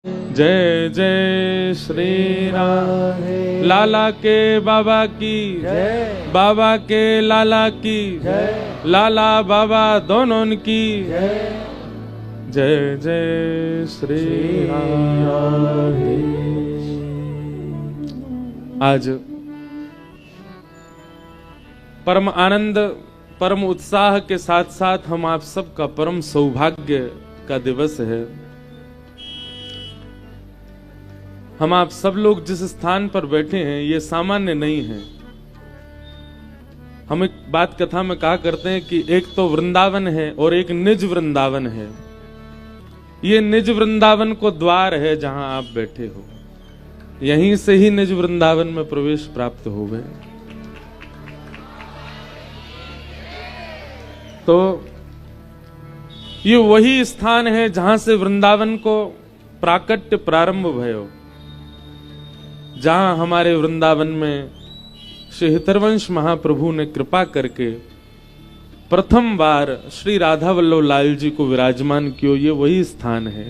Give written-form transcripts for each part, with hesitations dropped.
जय जय श्री राम। लाला के बाबा की जय, बाबा के लाला की जय, लाला बाबा दोनों की जय। जय जय श्री राम। आज परम आनंद परम उत्साह के साथ साथ हम आप सबका परम सौभाग्य का दिवस है। हम आप सब लोग जिस स्थान पर बैठे हैं ये सामान्य नहीं है। हम एक बात कथा में कहा करते हैं कि एक तो वृंदावन है और एक निज वृंदावन है। ये निज वृंदावन को द्वार है जहां आप बैठे हो, यहीं से ही निज वृंदावन में प्रवेश प्राप्त हो गए। तो ये वही स्थान है जहां से वृंदावन को प्राकट्य प्रारंभ भयो, जहां हमारे वृंदावन में श्री हितरवंश महाप्रभु ने कृपा करके प्रथम बार श्री राधा वल्लभ लाल जी को विराजमान किया। ये वही स्थान है।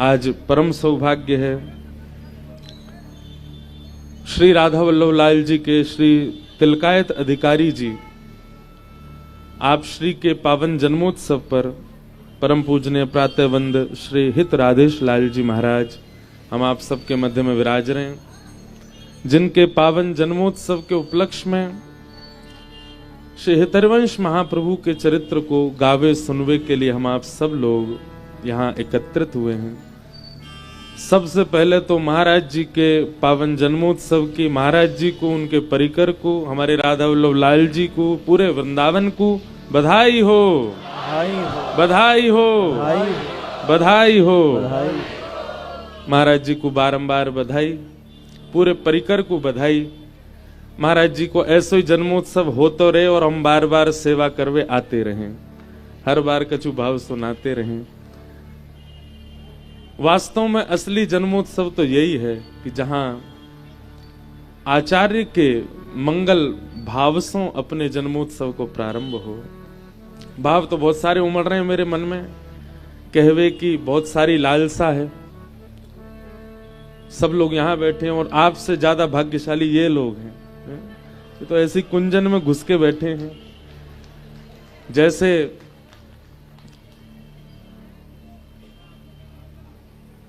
आज परम सौभाग्य है श्री राधा वल्लभ लाल जी के श्री तिलकायत अधिकारी जी आप श्री के पावन जन्मोत्सव पर परम पूजनीय प्रातःवंद श्री हित राधेश लाल जी महाराज हम आप सबके मध्य में विराज रहे हैं, जिनके पावन जन्मोत्सव के उपलक्ष्य में श्री हितरवंश महाप्रभु के चरित्र को गावे सुनवे के लिए हम आप सब लोग यहाँ एकत्रित हुए हैं। सबसे पहले तो महाराज जी के पावन जन्मोत्सव की महाराज जी को, उनके परिकर को, हमारे राधा वल्लभ लाल जी को, पूरे वृंदावन को बधाई हो, बधाई हो, बधाई हो। महाराज जी को बारंबार बधाई, पूरे परिकर को बधाई। महाराज जी को ऐसे ही जन्मोत्सव होते रहे और हम बार बार सेवा करवे आते रहें, हर बार कछु भाव सुनाते रहें। वास्तव में असली जन्मोत्सव तो यही है कि जहां आचार्य के मंगल भाव से अपने जन्मोत्सव को प्रारंभ हो। भाव तो बहुत सारे उमड़ रहे हैं मेरे मन में, कहवे की बहुत सारी लालसा है। सब लोग यहाँ बैठे हैं और आपसे ज्यादा भाग्यशाली ये लोग हैं, ये तो ऐसी कुंजन में घुस के बैठे हैं जैसे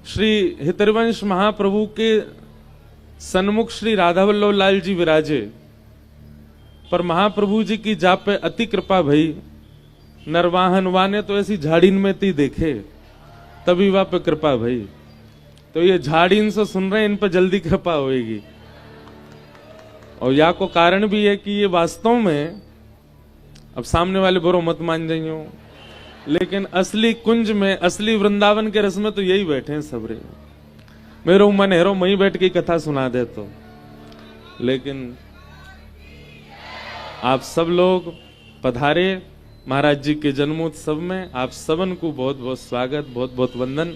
श्री हितरवंश महाप्रभु के सन्मुख श्री राधा वल्लभ लाल जी विराजे, पर महाप्रभु जी की जा पे अति कृपा भई। नरवाहन वाने तो ऐसी झाड़ीन में ती देखे, तभी वहां पे कृपा भई। तो ये झाड़ीन से सुन रहे हैं, इन पर जल्दी कृपा होगी। और या को कारण भी है कि ये वास्तव में, अब सामने वाले बुरो मत मान जाइयो, लेकिन असली कुंज में, असली वृंदावन के रस में तो यही बैठे हैं सबरे। मेरो मन हेरो वहीं बैठ के कथा सुना दे तो, लेकिन आप सब लोग पधारे महाराज जी के जन्मोत्सव में। आप सबन को बहुत बहुत स्वागत, बहुत बहुत वंदन।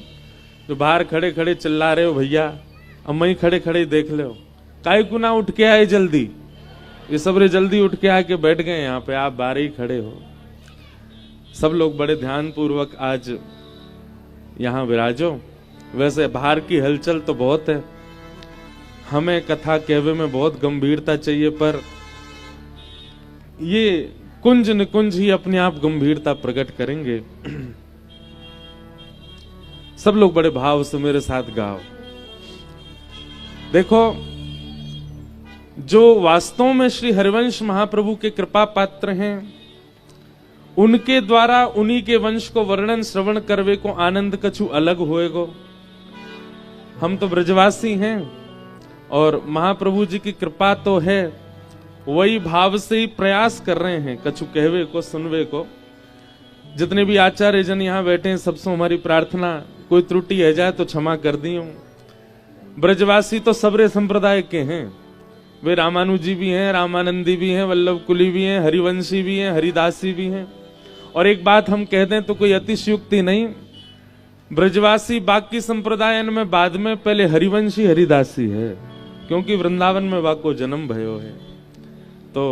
जो बाहर खड़े खड़े चिल्ला रहे हो भैया, अब वहीं खड़े खड़े देख लो, काहे को ना उठ के आए जल्दी। ये सबरे जल्दी उठ के आके बैठ गए यहाँ पे, आप बाहर ही खड़े हो। सब लोग बड़े ध्यान पूर्वक आज यहाँ विराजो। वैसे बाहर की हलचल तो बहुत है, हमें कथा कहवे में बहुत गंभीरता चाहिए, पर ये कुंज निकुंज ही अपने आप गंभीरता प्रकट करेंगे। सब लोग बड़े भाव से मेरे साथ गाओ। देखो, जो वास्तव में श्री हरिवंश महाप्रभु के कृपा पात्र हैं, उनके द्वारा उन्हीं के वंश को वर्णन श्रवण करवे को आनंद कछु अलग होएगो। हम तो ब्रजवासी हैं और महाप्रभु जी की कृपा तो है, वही भाव से ही प्रयास कर रहे हैं कछु कहवे को, सुनवे को। जितने भी आचार्य जन यहाँ बैठे हैं, सबसे हमारी प्रार्थना, कोई त्रुटि है जाए तो क्षमा कर दी हूं। ब्रजवासी तो सबरे संप्रदाय के हैं, वे रामानुजी भी हैं, रामानंदी भी हैं, वल्लभ कुली भी हैं, हरिवंशी भी हैं, हरिदासी भी हैं। और एक बात हम कह दें तो कोई अतिशयुक्ति नहीं, ब्रजवासी बाकी संप्रदायन में बाद में, पहले हरिवंशी हरिदासी है, क्योंकि वृंदावन में वाको जन्म भयो है। तो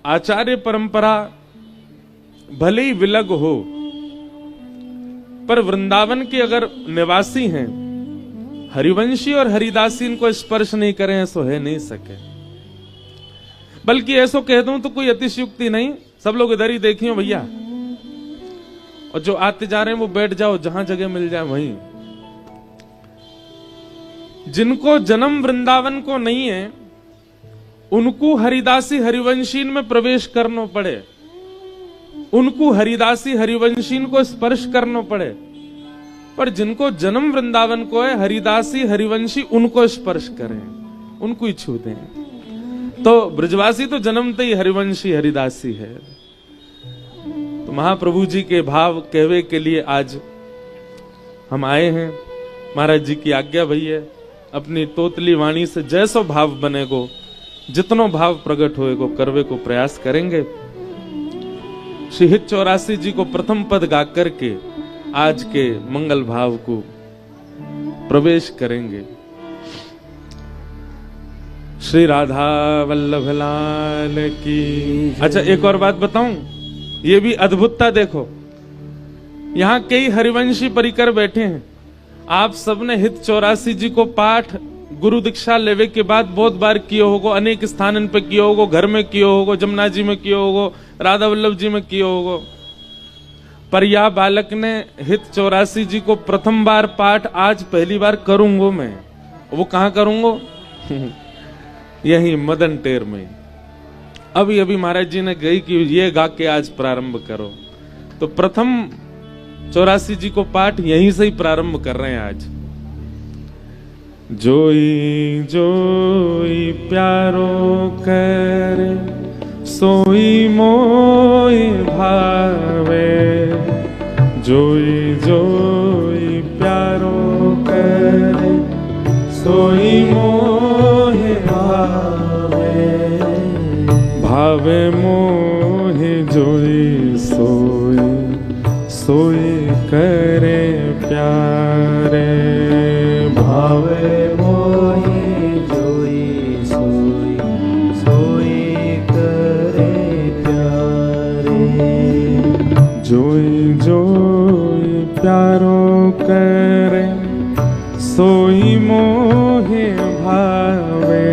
आचार्य परंपरा भले ही विलग हो, पर वृंदावन के अगर निवासी हैं, हरिवंशी और हरिदासी इनको स्पर्श नहीं करें, ऐसो है नहीं सके। बल्कि ऐसो कह दूं तो कोई अतिशयुक्ति नहीं, सब लोग इधर ही देखियो भैया, और जो आते जा रहे हैं वो बैठ जाओ, जहां जगह मिल जाए वहीं। जिनको जन्म वृंदावन को नहीं है, उनको हरिदासी हरिवंशीन में प्रवेश करना पड़े, उनको हरिदासी हरिवंशीन को स्पर्श करना पड़े। पर जिनको जन्म वृंदावन को है, हरिदासी हरिवंशी उनको स्पर्श करें, उनको ही छू दें। तो ब्रजवासी तो जन्मते ही हरिवंशी हरिदासी है। तो महाप्रभु जी के भाव कहवे के लिए आज हम आए हैं। महाराज जी की आज्ञा भैया, अपनी तोतली वाणी से जैसो भाव बनेगो, जितनो भाव प्रकट होएगो, करवे को प्रयास करेंगे। श्री हित 84 जी को प्रथम पद गा करके आज के मंगल भाव को प्रवेश करेंगे। श्री राधा वल्लभ लाल की। अच्छा, एक और बात बताऊं, ये भी अद्भुतता देखो, यहां कई हरिवंशी परिकर बैठे हैं। आप सबने हित 84 जी को पाठ गुरु दीक्षा लेवे के बाद बहुत बार कियो होगो, अनेक स्थानन पे कियो होगो, घर में कियो होगो, जमुना जी में कियो होगो, राधा वल्लभ जी में कियो होगो। पर या बालक ने हित 84 जी को प्रथम बार पाठ आज पहली बार करूंगो मैं। वो कहां करूंगो? यही मदन टेर में। अभी अभी महाराज जी ने गई कि ये गा के आज प्रारंभ करो, तो प्रथम 84 जी को पाठ यहीं से ही प्रारंभ कर रहे हैं आज। जोई जोई प्यारो कर सोई मोई भावे, जोई जोई प्यारो कर सोई मोहि भावे, भावे मोहि जोई सोई सोई करे प्यारे, भावे मोहि जोई सोई सोई करे प्यारे, जोई जोई प्यारो करे सोई मोहि भावे,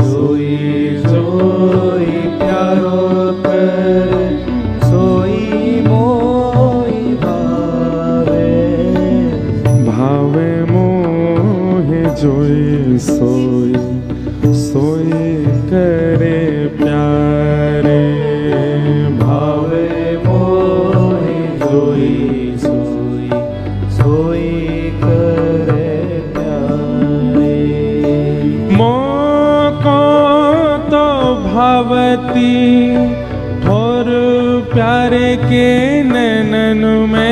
जोई जोई प्यारो करे सोई मोहि भावे, भावे मोहि जोई सोई सोई करे प्यारे, भावे मोहि जोई सोई सोई करे प्यारे। मोको तो भावती ठोर प्यारे के नैनन में,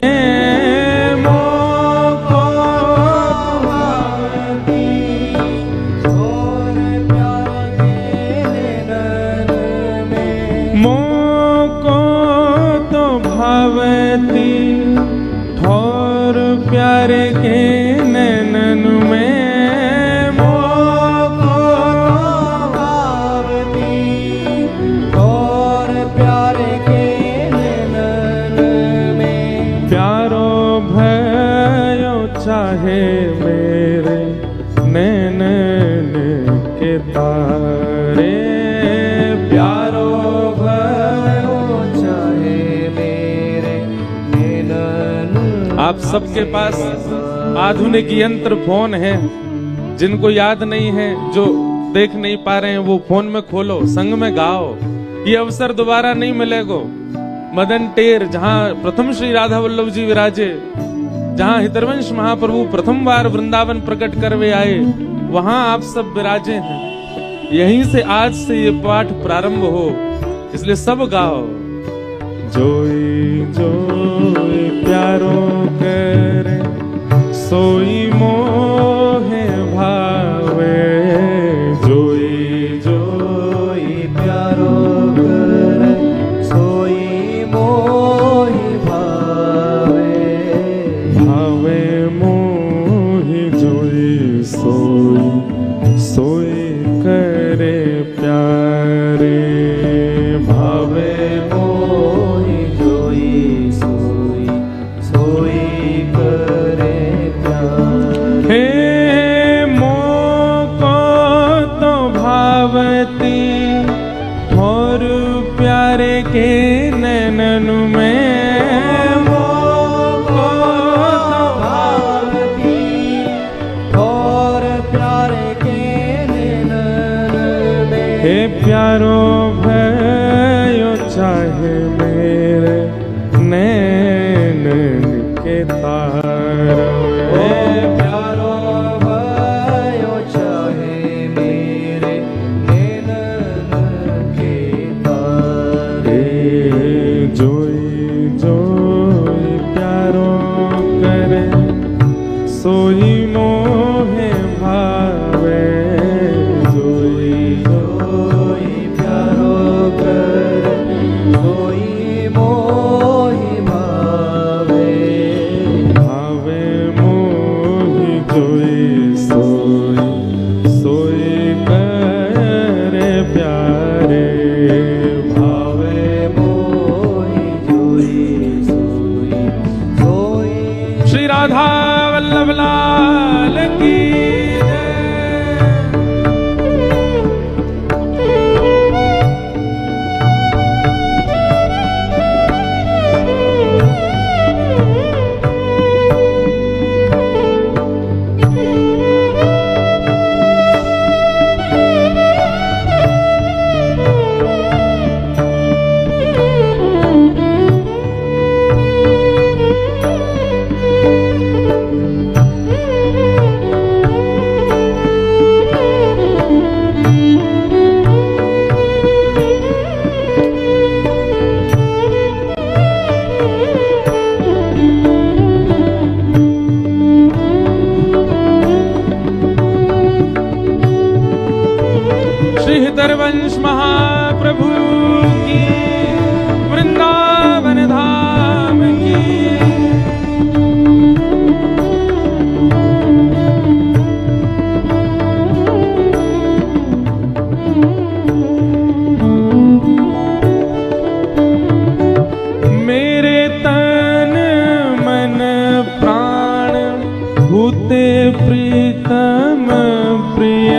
ठोर प्यारे के नैनन में, मोको भावती ठोर प्यारे के नैनन में, प्यारो भयो चाहे मेरे नैनन के तारे, प्यारो भयो चाहे मेरे नैनन। आप सबके पास आधुनिक यंत्र फोन है, जिनको याद नहीं है, जो देख नहीं पा रहे हैं, वो फोन में खोलो, संग में गाओ। ये अवसर दोबारा नहीं मिलेगा। मदन टेर, जहां प्रथम श्री राधा वल्लभ जी विराजे, जहां हितरवंश महाप्रभु प्रथम बार वृंदावन प्रकट करवे आए, वहां आप सब विराजे हैं। यहीं से आज से ये पाठ प्रारंभ हो, इसलिए सब गाओ। जोई जोई प्यारो करे सोई मोहे भावे, जोई जोई प्यारो करे सोई मोहि भावे, भावे मोहि जोई सोई सोई करे प्यारे, भावे मोहि जोई सोई श्री राधा वल्लभ लाल की जय। हरिवंश महाप्रभु की, वृंदावन धाम की। मेरे तन मन प्राण भूते प्रीतम प्रिय,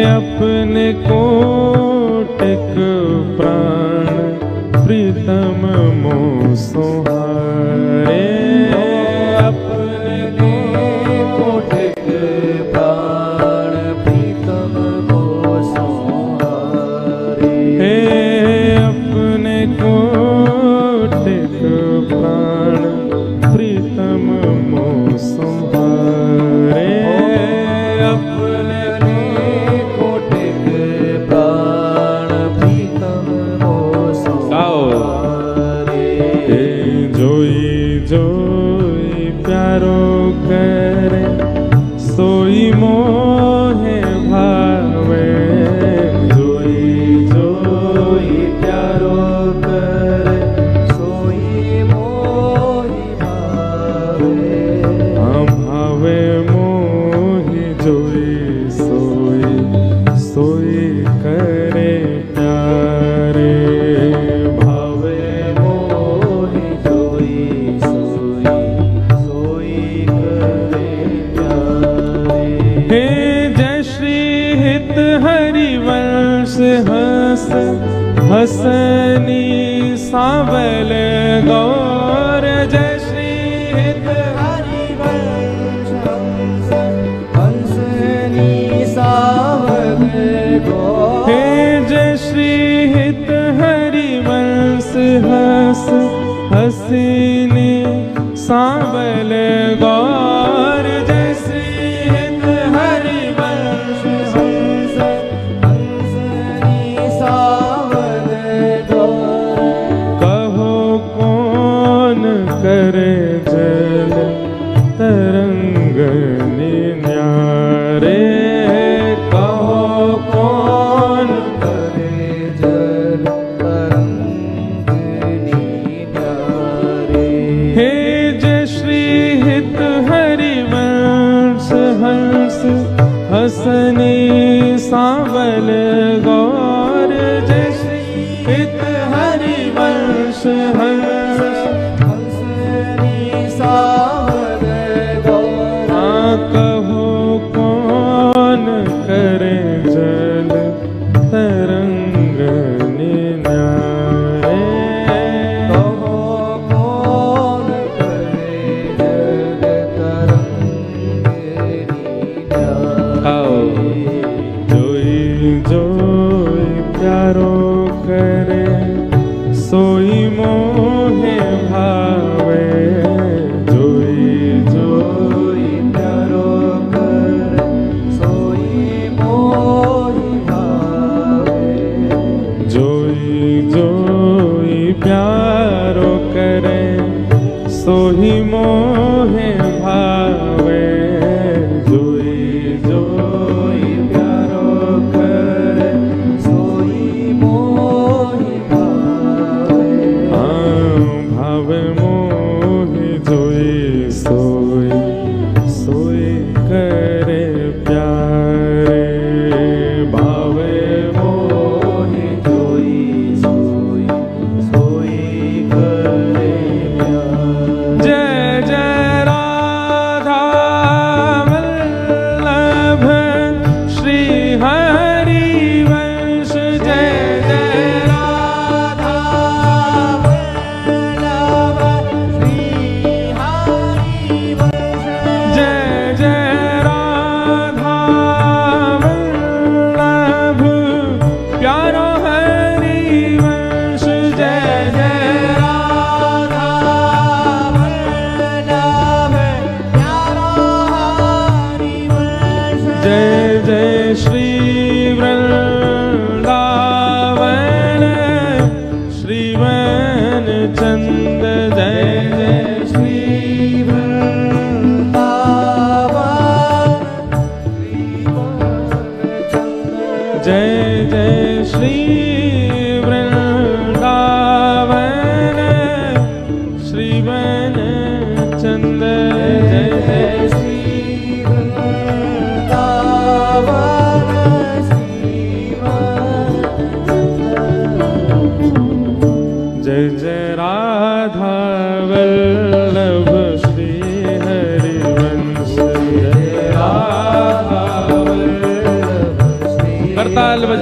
अपने कोटिक प्राण प्रीतम मोह सुहारे, अपने कोटिक प्राण प्रीतम मोह सुहारे, अपने कोटिक प्राण प्रीतम मोह सुहारे, सोई मोहे भावे, जोई जोई प्यारो करे, सोई मोहि भावे, हम भावे मोहि जोई सोई, सोई करे प्यारे, भावे मोहि जोई सोई, सोई करे। हे जय श्री हित हरिवंश हस हसनी सांवल गौर, जय श्री हित हरिवंश हस हसनी सांवल गौर, हे जय श्री हित हरिवंश हस हसनी सांवल गौर, जय श्री करे जल तरंग न्यारे, कहो कौन करे जल तरंग न्यारे, हे जय श्री हित हरिवंश हंस हसनी सांवल गौर, जय श्री हित हरिवंश हंस सांवल गौर,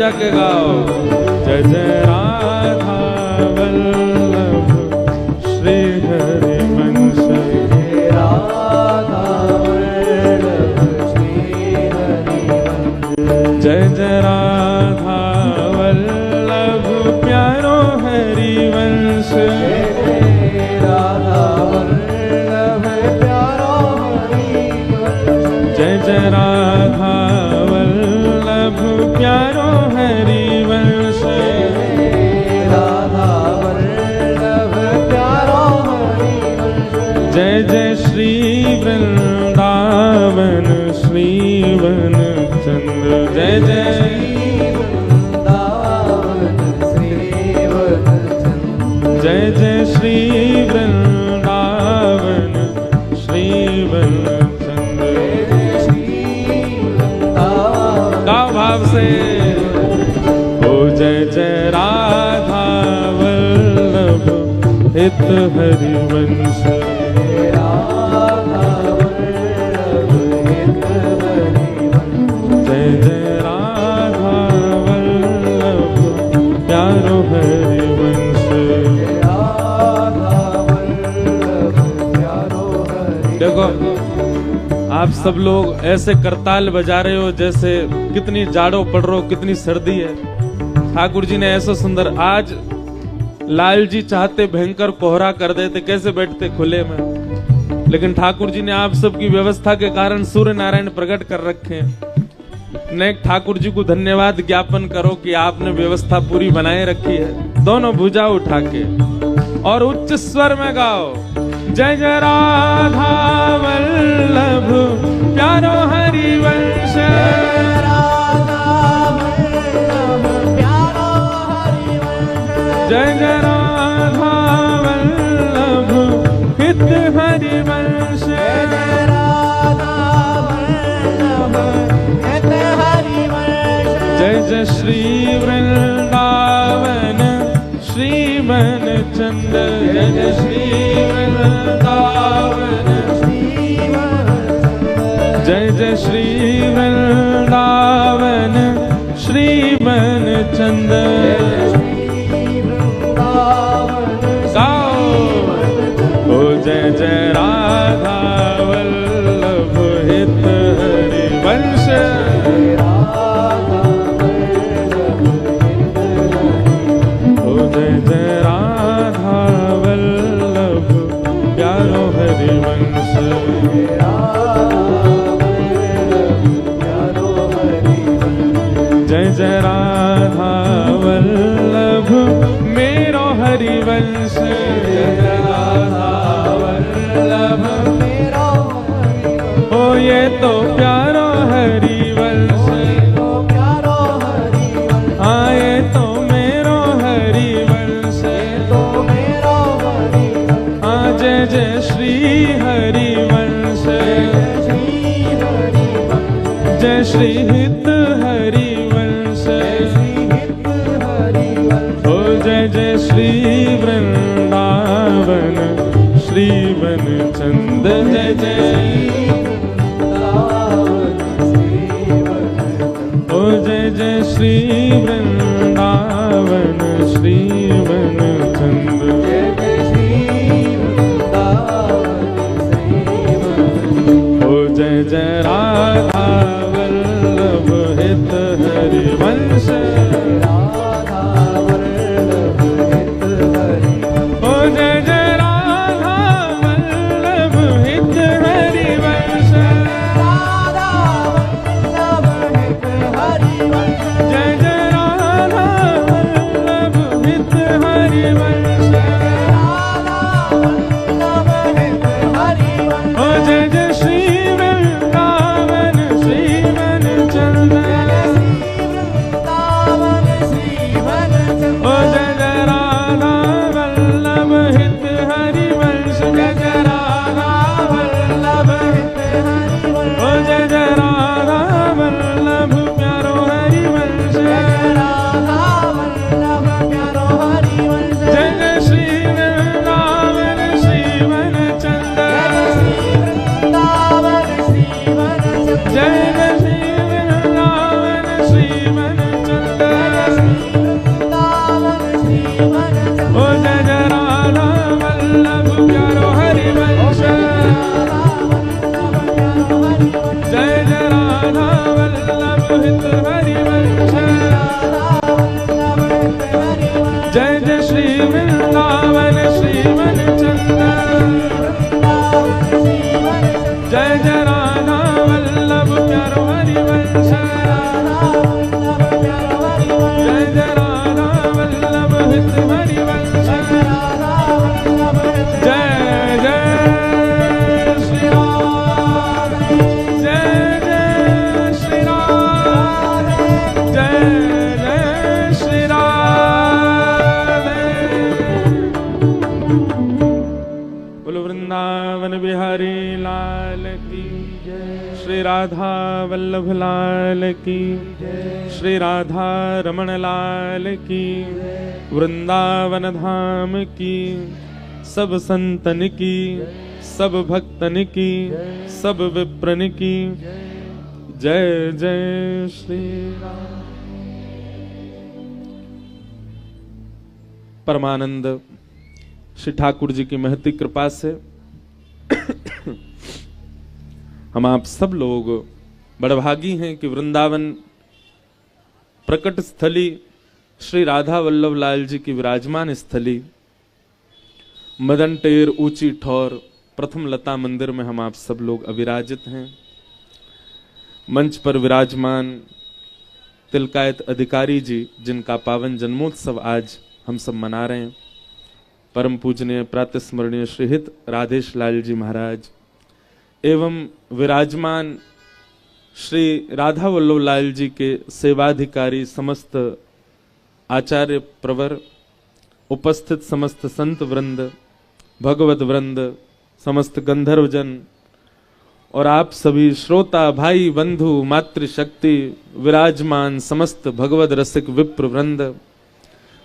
बजा के गाओ। जय जय राधा वल्लभ श्री हरिवंश, राधा वल्लभ श्री हरिवंश। जय जय राधा वल्लभ प्यारो हरिवंश, राधा वल्लभ प्यारो हरिवंश। जय जय राधा वल्लभ प्यारो हरिवंश, राधा वल्लभ प्यारो हरिवंश। जय जय श्री वृंदावन श्री वन चंद्र, जय जय वृंदावन श्री वन चंद्र। जय जय श्री वृंदावन श्री वन चंद्र। गाओ भाव से। ओ जय जय राधा वल्लभ हित हरिवंश, राधा वल्लभ हित हरिवंश। जय जय राधा वल्लभ प्यारो हरिवंश। राधा वल्लभ प्यारो हरिवंश। देखो आप सब लोग ऐसे करताल बजा रहे हो जैसे कितनी जाड़ो पड़ रहा हो, कितनी सर्दी है। ठाकुर जी ने ऐसा सुंदर, आज लाल जी चाहते भयंकर कोहरा कर देते, कैसे बैठते खुले में, लेकिन ठाकुर जी ने आप सबकी व्यवस्था के कारण सूर्य नारायण प्रकट कर रखे हैं। नेक ठाकुर जी को धन्यवाद ज्ञापन करो कि आपने व्यवस्था पूरी बनाए रखी है। दोनों भुजा उठा के और उच्च स्वर में गाओ। जय जय राधा वल्लभ प्यारो हरिवंश, राधा वल्लभ प्यारो हरिवंश। जय जय राधा वल्लभ हित हरिवंश, राधा वल्लभ हित हरिवंश। जय जय श्री वृंदावन श्री वन चंद्र, जय जय श्री वृंदावन, जय जय श्री वृंदावन श्री वन चंद्र। गाओ। ओ जय जय राधा वल्लभ हित हरिवंश, ओ जय जय राधा वल्लभ प्यारो हरिवंश, जय जय राधा वल्लभ मेरो हरिवंश, जय जय राधा वल्लभ मेरो ओ ये तो प्यारो हरिवंश, प्यारो हरिवंश। हाँ ये तो मेरो हरिवंश, तो मेरो हरिवंश। हाँ जय जय श्री हरिवंश, जय श्री हित हरिवंश, ओ जय जय श्री वृंदावन श्री वन चंद, जय जय ओ जय जय श्री वृंदावन श्री वन चंद। ओ जय जय राधा वल्लभ हित हरिवंश, ओ जय जय राधा वल्लभ हित हरिवंश, जय जय राधा वल्लभ हित हरिवंश, ओ जय जय श्री वृंदावन श्री वन चंद, ओ जय जय राधा वल्लभ हित हरिवंश, जय जय राधा वल्लभ हित हरिवंश, ओ जय जय राधा वल्लभ प्यारो हरिवंश, जय जय श्री वृंदावन श्री वन चंद, जय जय राधा वल्लभ प्यारो हरिवंश, जय जय राधा वल्लभ हित हरिवंश, जय जय श्री राम, जय जय श्री राम, जय जय श्री राम। बोलो वृंदावन बिहारी लाल की, श्री राधा वल्लभ लाल की, श्री राधा रमण लाल की, वृंदावन धाम की, सब संतन की, सब भक्तन की, सब विप्रन की जय जय श्री राम। परमानंद श्री ठाकुर जी की महती कृपा से हम आप सब लोग बड़भागी हैं कि वृंदावन प्रकट स्थली श्री राधा वल्लभ लाल जी की विराजमान स्थली मदन टेर ऊंची ठौर प्रथम लता मंदिर में हम आप सब लोग अविराजित हैं। मंच पर विराजमान तिलकायत अधिकारी जी, जिनका पावन जन्मोत्सव आज हम सब मना रहे हैं, परम पूजनीय प्रातस्मरणीय श्रीहित राधेश लाल जी महाराज एवं विराजमान श्री राधा वल्लभ लाल जी के सेवाधिकारी समस्त आचार्य प्रवर, उपस्थित समस्त संत वृंद, भगवत वृंद, समस्त गंधर्वजन और आप सभी श्रोता भाई बंधु मातृशक्ति, विराजमान समस्त भगवत रसिक विप्र वृंद,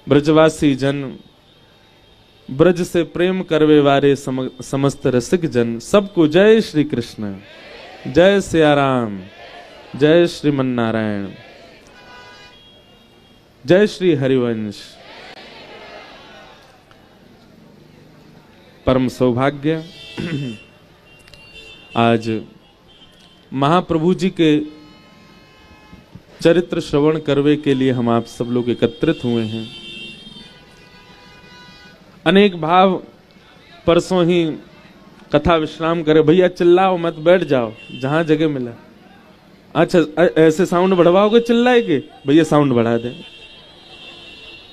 ब्रजवासी जन, ब्रज से प्रेम करवे वारे समस्त रसिक जन, सबको जय श्री कृष्ण, जय सिया राम, जय श्रीमन नारायण, जय श्री हरिवंश। परम सौभाग्य आज महाप्रभु जी के चरित्र श्रवण करवे के लिए हम आप सब लोग एकत्रित हुए हैं। अनेक भाव परसों ही कथा विश्राम करे, भैया चिल्लाओ मत, बैठ जाओ जहां जगह मिला। अच्छा ऐसे साउंड बढ़वाओगे चिल्लाए के, भैया साउंड बढ़ा दे।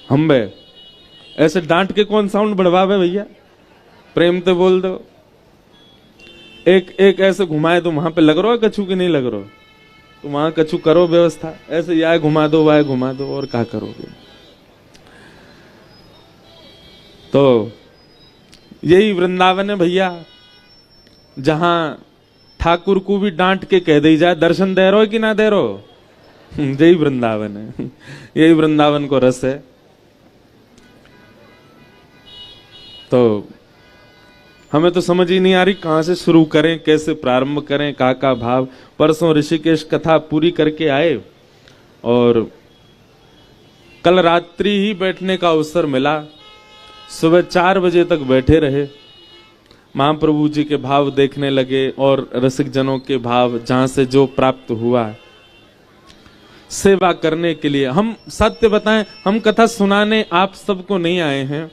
हम बे ऐसे डांट के कौन साउंड बढ़वावे भैया, प्रेम तो बोल दो। एक एक ऐसे घुमाए तो वहां पे लग रहा है कछु की नहीं लग रहा, तो वहां कछु करो व्यवस्था, ऐसे या घुमा दो वाय घुमा दो, और क्या करोगे। तो यही वृंदावन है भैया, जहां ठाकुर को भी डांट के कह दी जाए दर्शन दे रहो कि ना दे रहो, यही वृंदावन है, यही वृंदावन को रस है। तो हमें तो समझ ही नहीं आ रही कहां से शुरू करें, कैसे प्रारंभ करें, का भाव। परसों ऋषिकेश कथा पूरी करके आए और कल रात्रि ही बैठने का अवसर मिला, सुबह 4 बजे तक बैठे रहे, महाप्रभु जी के भाव देखने लगे और रसिक जनों के भाव जहां से जो प्राप्त हुआ सेवा करने के लिए। हम सत्य बताएं, हम कथा सुनाने आप सबको नहीं आए हैं,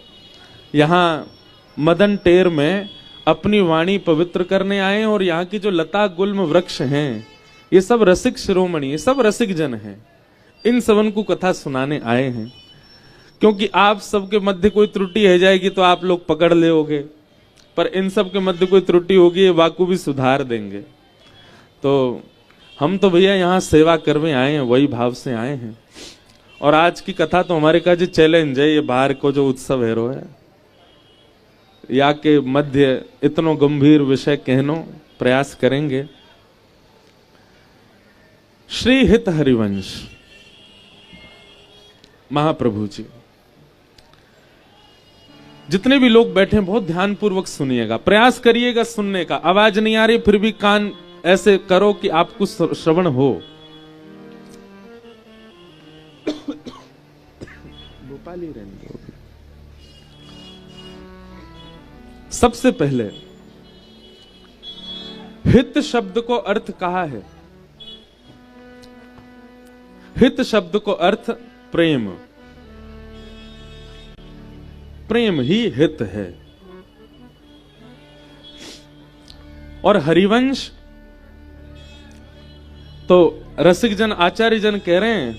यहाँ मदन टेर में अपनी वाणी पवित्र करने आए हैं। और यहाँ की जो लता गुल्म वृक्ष हैं, ये सब रसिक शिरोमणि, ये सब रसिक जन हैं, इन सबन को कथा सुनाने आए हैं। क्योंकि आप सबके मध्य कोई त्रुटि है जाएगी तो आप लोग पकड़ लेओगे, पर इन सब के मध्य कोई त्रुटि होगी ये वाकु भी सुधार देंगे। तो हम तो भैया यहाँ सेवा करने आए हैं, वही भाव से आए हैं। और आज की कथा तो हमारे का जो चैलेंज है, ये बाहर को जो उत्सव हेरो है, या के मध्य इतनो गंभीर विषय कहनो प्रयास करेंगे। श्री हित हरिवंश महाप्रभु जी, जितने भी लोग बैठे हैं बहुत ध्यान पूर्वक सुनिएगा, प्रयास करिएगा सुनने का। आवाज नहीं आ रही फिर भी कान ऐसे करो कि आपको श्रवण हो। भोपाली रहने दो। सबसे पहले हित शब्द को अर्थ कहा है? हित शब्द को अर्थ प्रेम, प्रेम ही हित है। और हरिवंश तो रसिक जन आचार्य जन कह रहे हैं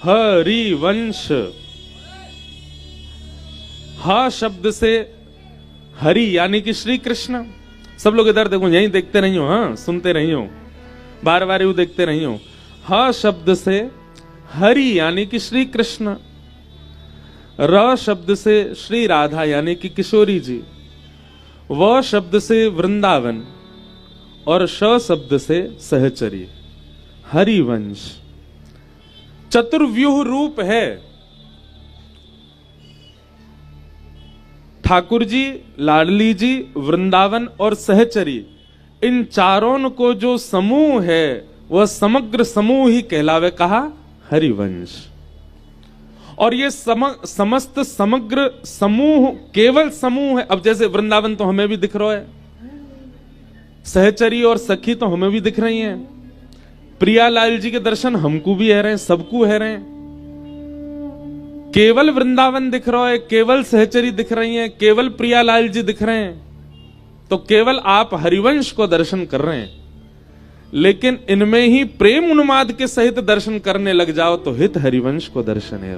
हरिवंश, हा शब्द से हरि यानी कि श्री कृष्ण। सब लोग इधर देखो, यहीं देखते रही हो, हाँ सुनते रही हो, बार बार यू देखते रही हो। हा शब्द से हरि यानी कि श्री कृष्ण, र शब्द से श्री राधा यानी कि किशोरी जी, व शब्द से वृंदावन और श शब्द से सहचरी। हरिवंश चतुर्व्यूह रूप है। ठाकुर जी, लाडली जी, वृंदावन और सहचरी, इन चारों को जो समूह है वह समग्र समूह ही कहलावे, कहा हरिवंश। और ये समस्त समग्र समूह केवल समूह है। अब जैसे वृंदावन तो हमें भी दिख रहा है, सहचरी और सखी तो हमें भी दिख रही हैं, प्रियालाल जी के दर्शन हमको भी है रहे हैं, सबको है रहे हैं। केवल वृंदावन दिख रहा है, केवल सहचरी दिख रही हैं, केवल प्रियालाल जी दिख रहे हैं, तो केवल आप हरिवंश को दर्शन कर रहे हैं। लेकिन इनमें ही प्रेम उन्माद के सहित दर्शन करने लग जाओ तो हित हरिवंश को दर्शन है।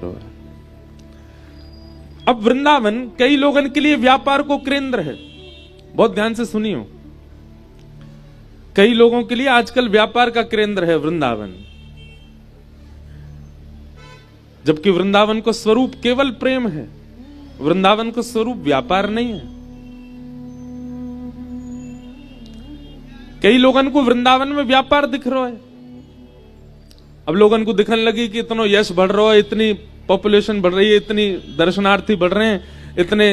अब वृंदावन कई लोगों के लिए व्यापार को केंद्र है, बहुत ध्यान से सुनियो। कई लोगों के लिए आजकल व्यापार का केंद्र है वृंदावन, जबकि वृंदावन को स्वरूप केवल प्रेम है, वृंदावन को स्वरूप व्यापार नहीं है। कई लोगों को वृंदावन में व्यापार दिख रहा है। अब लोगों को दिखने लगी कि इतना यश बढ़ रहा है, इतनी पॉपुलेशन बढ़ रही है, इतनी दर्शनार्थी बढ़ रहे हैं, इतने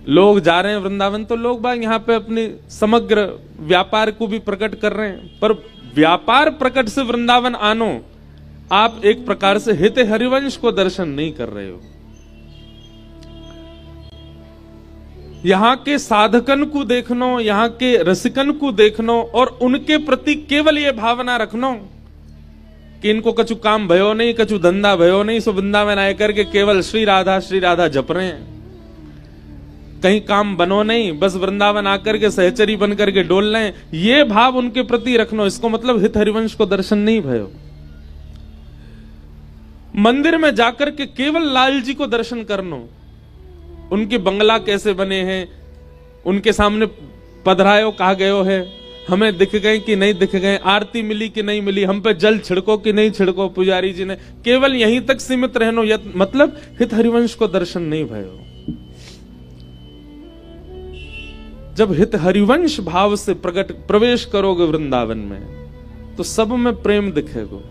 लोग जा रहे हैं वृंदावन, तो लोग बाग यहां पे अपनी समग्र व्यापार को भी प्रकट कर रहे हैं। पर व्यापार प्रकट से वृंदावन आनो, आप एक प्रकार से हित हरिवंश को दर्शन नहीं कर रहे हो। यहां के साधकन को देखनो, यहां के रसिकन को देखनो और उनके प्रति केवल ये भावना रखनो कि इनको कछु काम भयो नहीं, कछु धंधा भयो नहीं, सो वृंदावन आए करके केवल श्री राधा जप रहे हैं, कहीं काम बनो नहीं, बस वृंदावन आकर के सहचरी बन करके डोल रहे हैं, ये भाव उनके प्रति रखनो। इसको मतलब हित हरिवंश को दर्शन नहीं भयो। मंदिर में जाकर के केवल लाल जी को दर्शन करनो, उनके बंगला कैसे बने हैं, उनके सामने पधरायो कहा गयो है, हमें दिख गए कि नहीं दिख गए, आरती मिली कि नहीं मिली, हम पे जल छिड़को कि नहीं छिड़को पुजारी जी ने, केवल यहीं तक सीमित रहनो, मतलब हित हरिवंश को दर्शन नहीं भयो। जब हित हरिवंश भाव से प्रवेश करोगे वृंदावन में तो सब में प्रेम दिखेगा।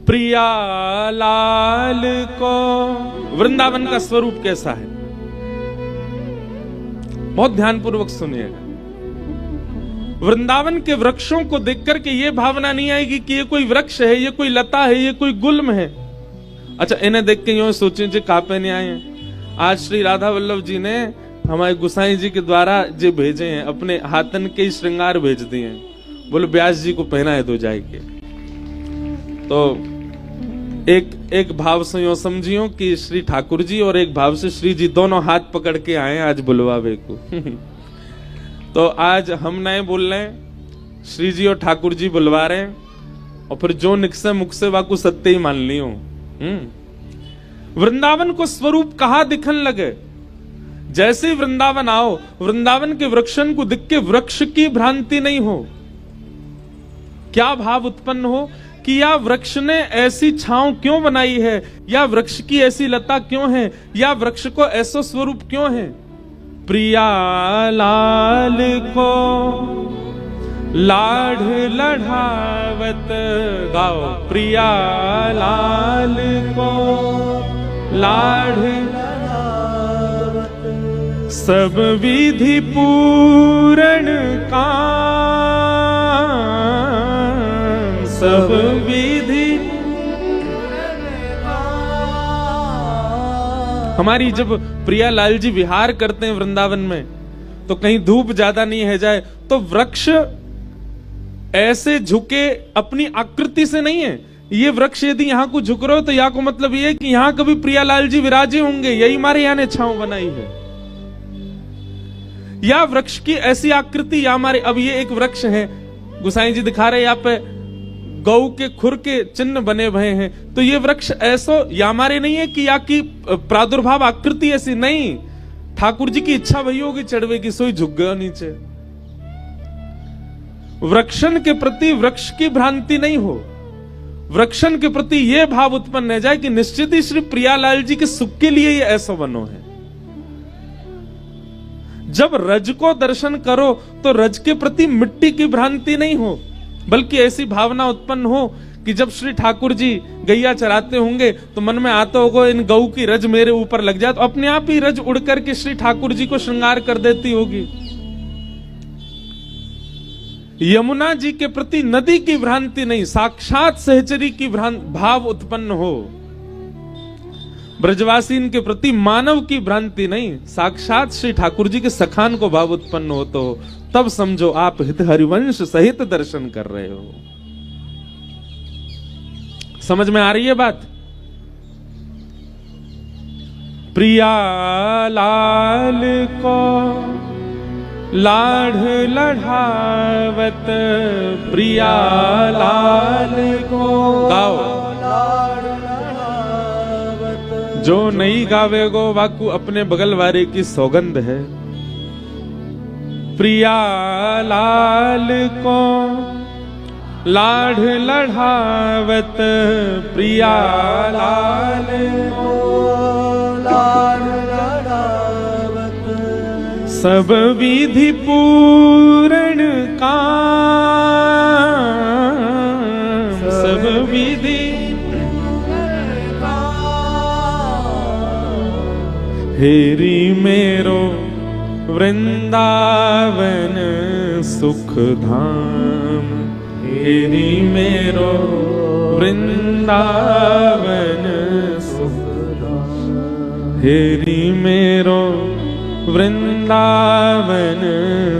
प्रिया लाल को वृंदावन का स्वरूप कैसा है, बहुत ध्यानपूर्वक सुनिएगा। वृंदावन के वृक्षों को देख करके ये भावना नहीं आएगी कि ये कोई वृक्ष है, ये कोई लता है, ये कोई गुल्म है। अच्छा, इन्हें देख के यूं सोचें जी कहां पे नहीं आए हैं। आज श्री राधा वल्लभ जी ने हमारे गुसाई जी के द्वारा जो भेजे हैं, अपने हाथन के श्रृंगार भेज दिए हैं, बोले व्यास जी को पहनाए दो जाके। तो एक भाव से यूं समझियो कि श्री ठाकुर जी और एक भाव से श्री जी दोनों हाथ पकड़ के आए आज बुलवावे को। तो आज हम नहीं बोल रहे हैं, श्री जी और ठाकुर जी बुलवा रहे हैं, और फिर जो निकसे मुख से वाकू सत्य ही मान लियो। वृंदावन को स्वरूप कहा दिखन लगे। जैसे ही वृंदावन आओ, वृंदावन के वृक्षन को दिख के वृक्ष की भ्रांति नहीं हो। क्या भाव उत्पन्न हो कि या वृक्ष ने ऐसी छांव क्यों बनाई है, या वृक्ष की ऐसी लता क्यों है, या वृक्ष को ऐसा स्वरूप क्यों है। प्रिया लाल को लाढ़ लढ़ावत गाओ, प्रिया लाल को लाढ़ सब विधि पूर्ण काम, सब विधि। हमारी जब प्रियालाल जी विहार करते हैं वृंदावन में, तो कहीं धूप ज्यादा नहीं है जाए तो वृक्ष ऐसे झुके अपनी आकृति से नहीं है, ये वृक्ष यदि यहाँ को झुक रहे हो तो यहाँ को मतलब ये है कि यहाँ कभी प्रियालाल जी विराजे होंगे, यही हमारे यहाँ ने छांव बनाई है। या वृक्ष की ऐसी आकृति या हमारे, अब ये एक वृक्ष है, गुसाई जी दिखा रहे यहाँ पे गौ के खुर के चिन्ह बने हुए हैं, तो ये वृक्ष ऐसो या हमारे नहीं है कि या की प्रादुर्भाव आकृति ऐसी नहीं, ठाकुर जी की इच्छा वही होगी चढ़वे की, सोई झुक गया नीचे। वृक्षन के प्रति वृक्ष की भ्रांति नहीं हो, वृक्षन के प्रति यह भाव उत्पन्न हो जाए कि निश्चित ही श्री प्रियालाल जी के सुख के लिए ये ऐसा बनो है। जब रज को दर्शन करो तो रज के प्रति मिट्टी की भ्रांति नहीं हो, बल्कि ऐसी भावना उत्पन्न हो कि जब श्री ठाकुर जी गैया चराते होंगे तो मन में आता होगा इन गऊ की रज मेरे ऊपर लग जाए, तो अपने आप ही रज उड़ करके श्री ठाकुर जी को श्रृंगार कर देती होगी। यमुना जी के प्रति नदी की भ्रांति नहीं, साक्षात सहचरी की भाव उत्पन्न हो। ब्रजवासीन के प्रति मानव की भ्रांति नहीं, साक्षात श्री ठाकुर जी के सखान को भाव उत्पन्न हो, तो तब समझो आप हित हरिवंश सहित दर्शन कर रहे हो। समझ में आ रही है बात? प्रिया लाल को लाढ़ लढ़ावत, प्रिया लाल को गाओ, जो नहीं गावेगो वाकू अपने बगल वाले की सौगंध है। प्रिया लाल को लाढ़ लढ़ावत, प्रिया लाल को लाढ़ लढ़ावत, सब विधि पूर्ण काम, सब विधि हेरी मेरो वृंदावन सुख धाम, हेरी मेरो वृंदावन सुख धाम, हेरी मेरो वृंदावन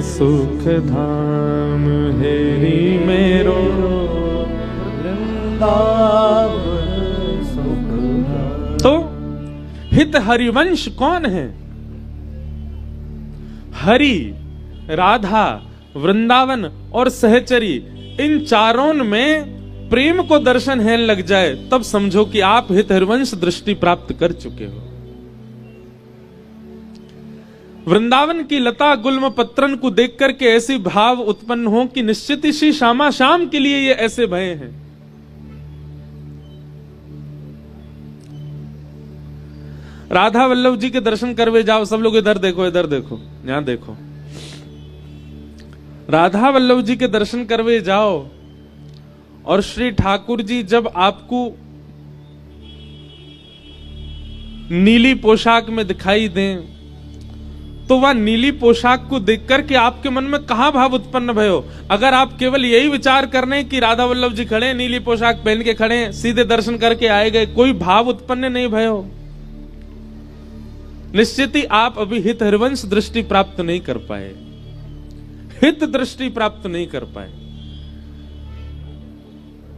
सुख धाम, हेरी मेरो वृंदावन सुख धाम। तो हित हरिवंश कौन है? हरि, राधा, वृंदावन और सहचरी, इन चारों में प्रेम को दर्शन है लग जाए, तब समझो कि आप हित हरिवंश दृष्टि प्राप्त कर चुके हो। वृंदावन की लता गुल्म पत्रन को देख करके ऐसी भाव उत्पन्न हो कि निश्चित ही श्री श्यामा श्याम के लिए ये ऐसे भय हैं। राधा वल्लभ जी के दर्शन करवे जाओ, सब लोग इधर देखो, इधर देखो, यहां देखो। राधा वल्लभ जी के दर्शन करवे जाओ और श्री ठाकुर जी जब आपको नीली पोशाक में दिखाई दें, तो वह नीली पोशाक को देख करके आपके मन में कहां भाव उत्पन्न भयो? अगर आप केवल यही विचार करने कि राधा वल्लभ जी खड़े, नीली पोशाक पहन के खड़े, सीधे दर्शन करके आए गए, कोई भाव उत्पन्न नहीं भयो, निश्चित ही आप अभी हित हरिवंश दृष्टि प्राप्त नहीं कर पाए, हित दृष्टि प्राप्त नहीं कर पाए।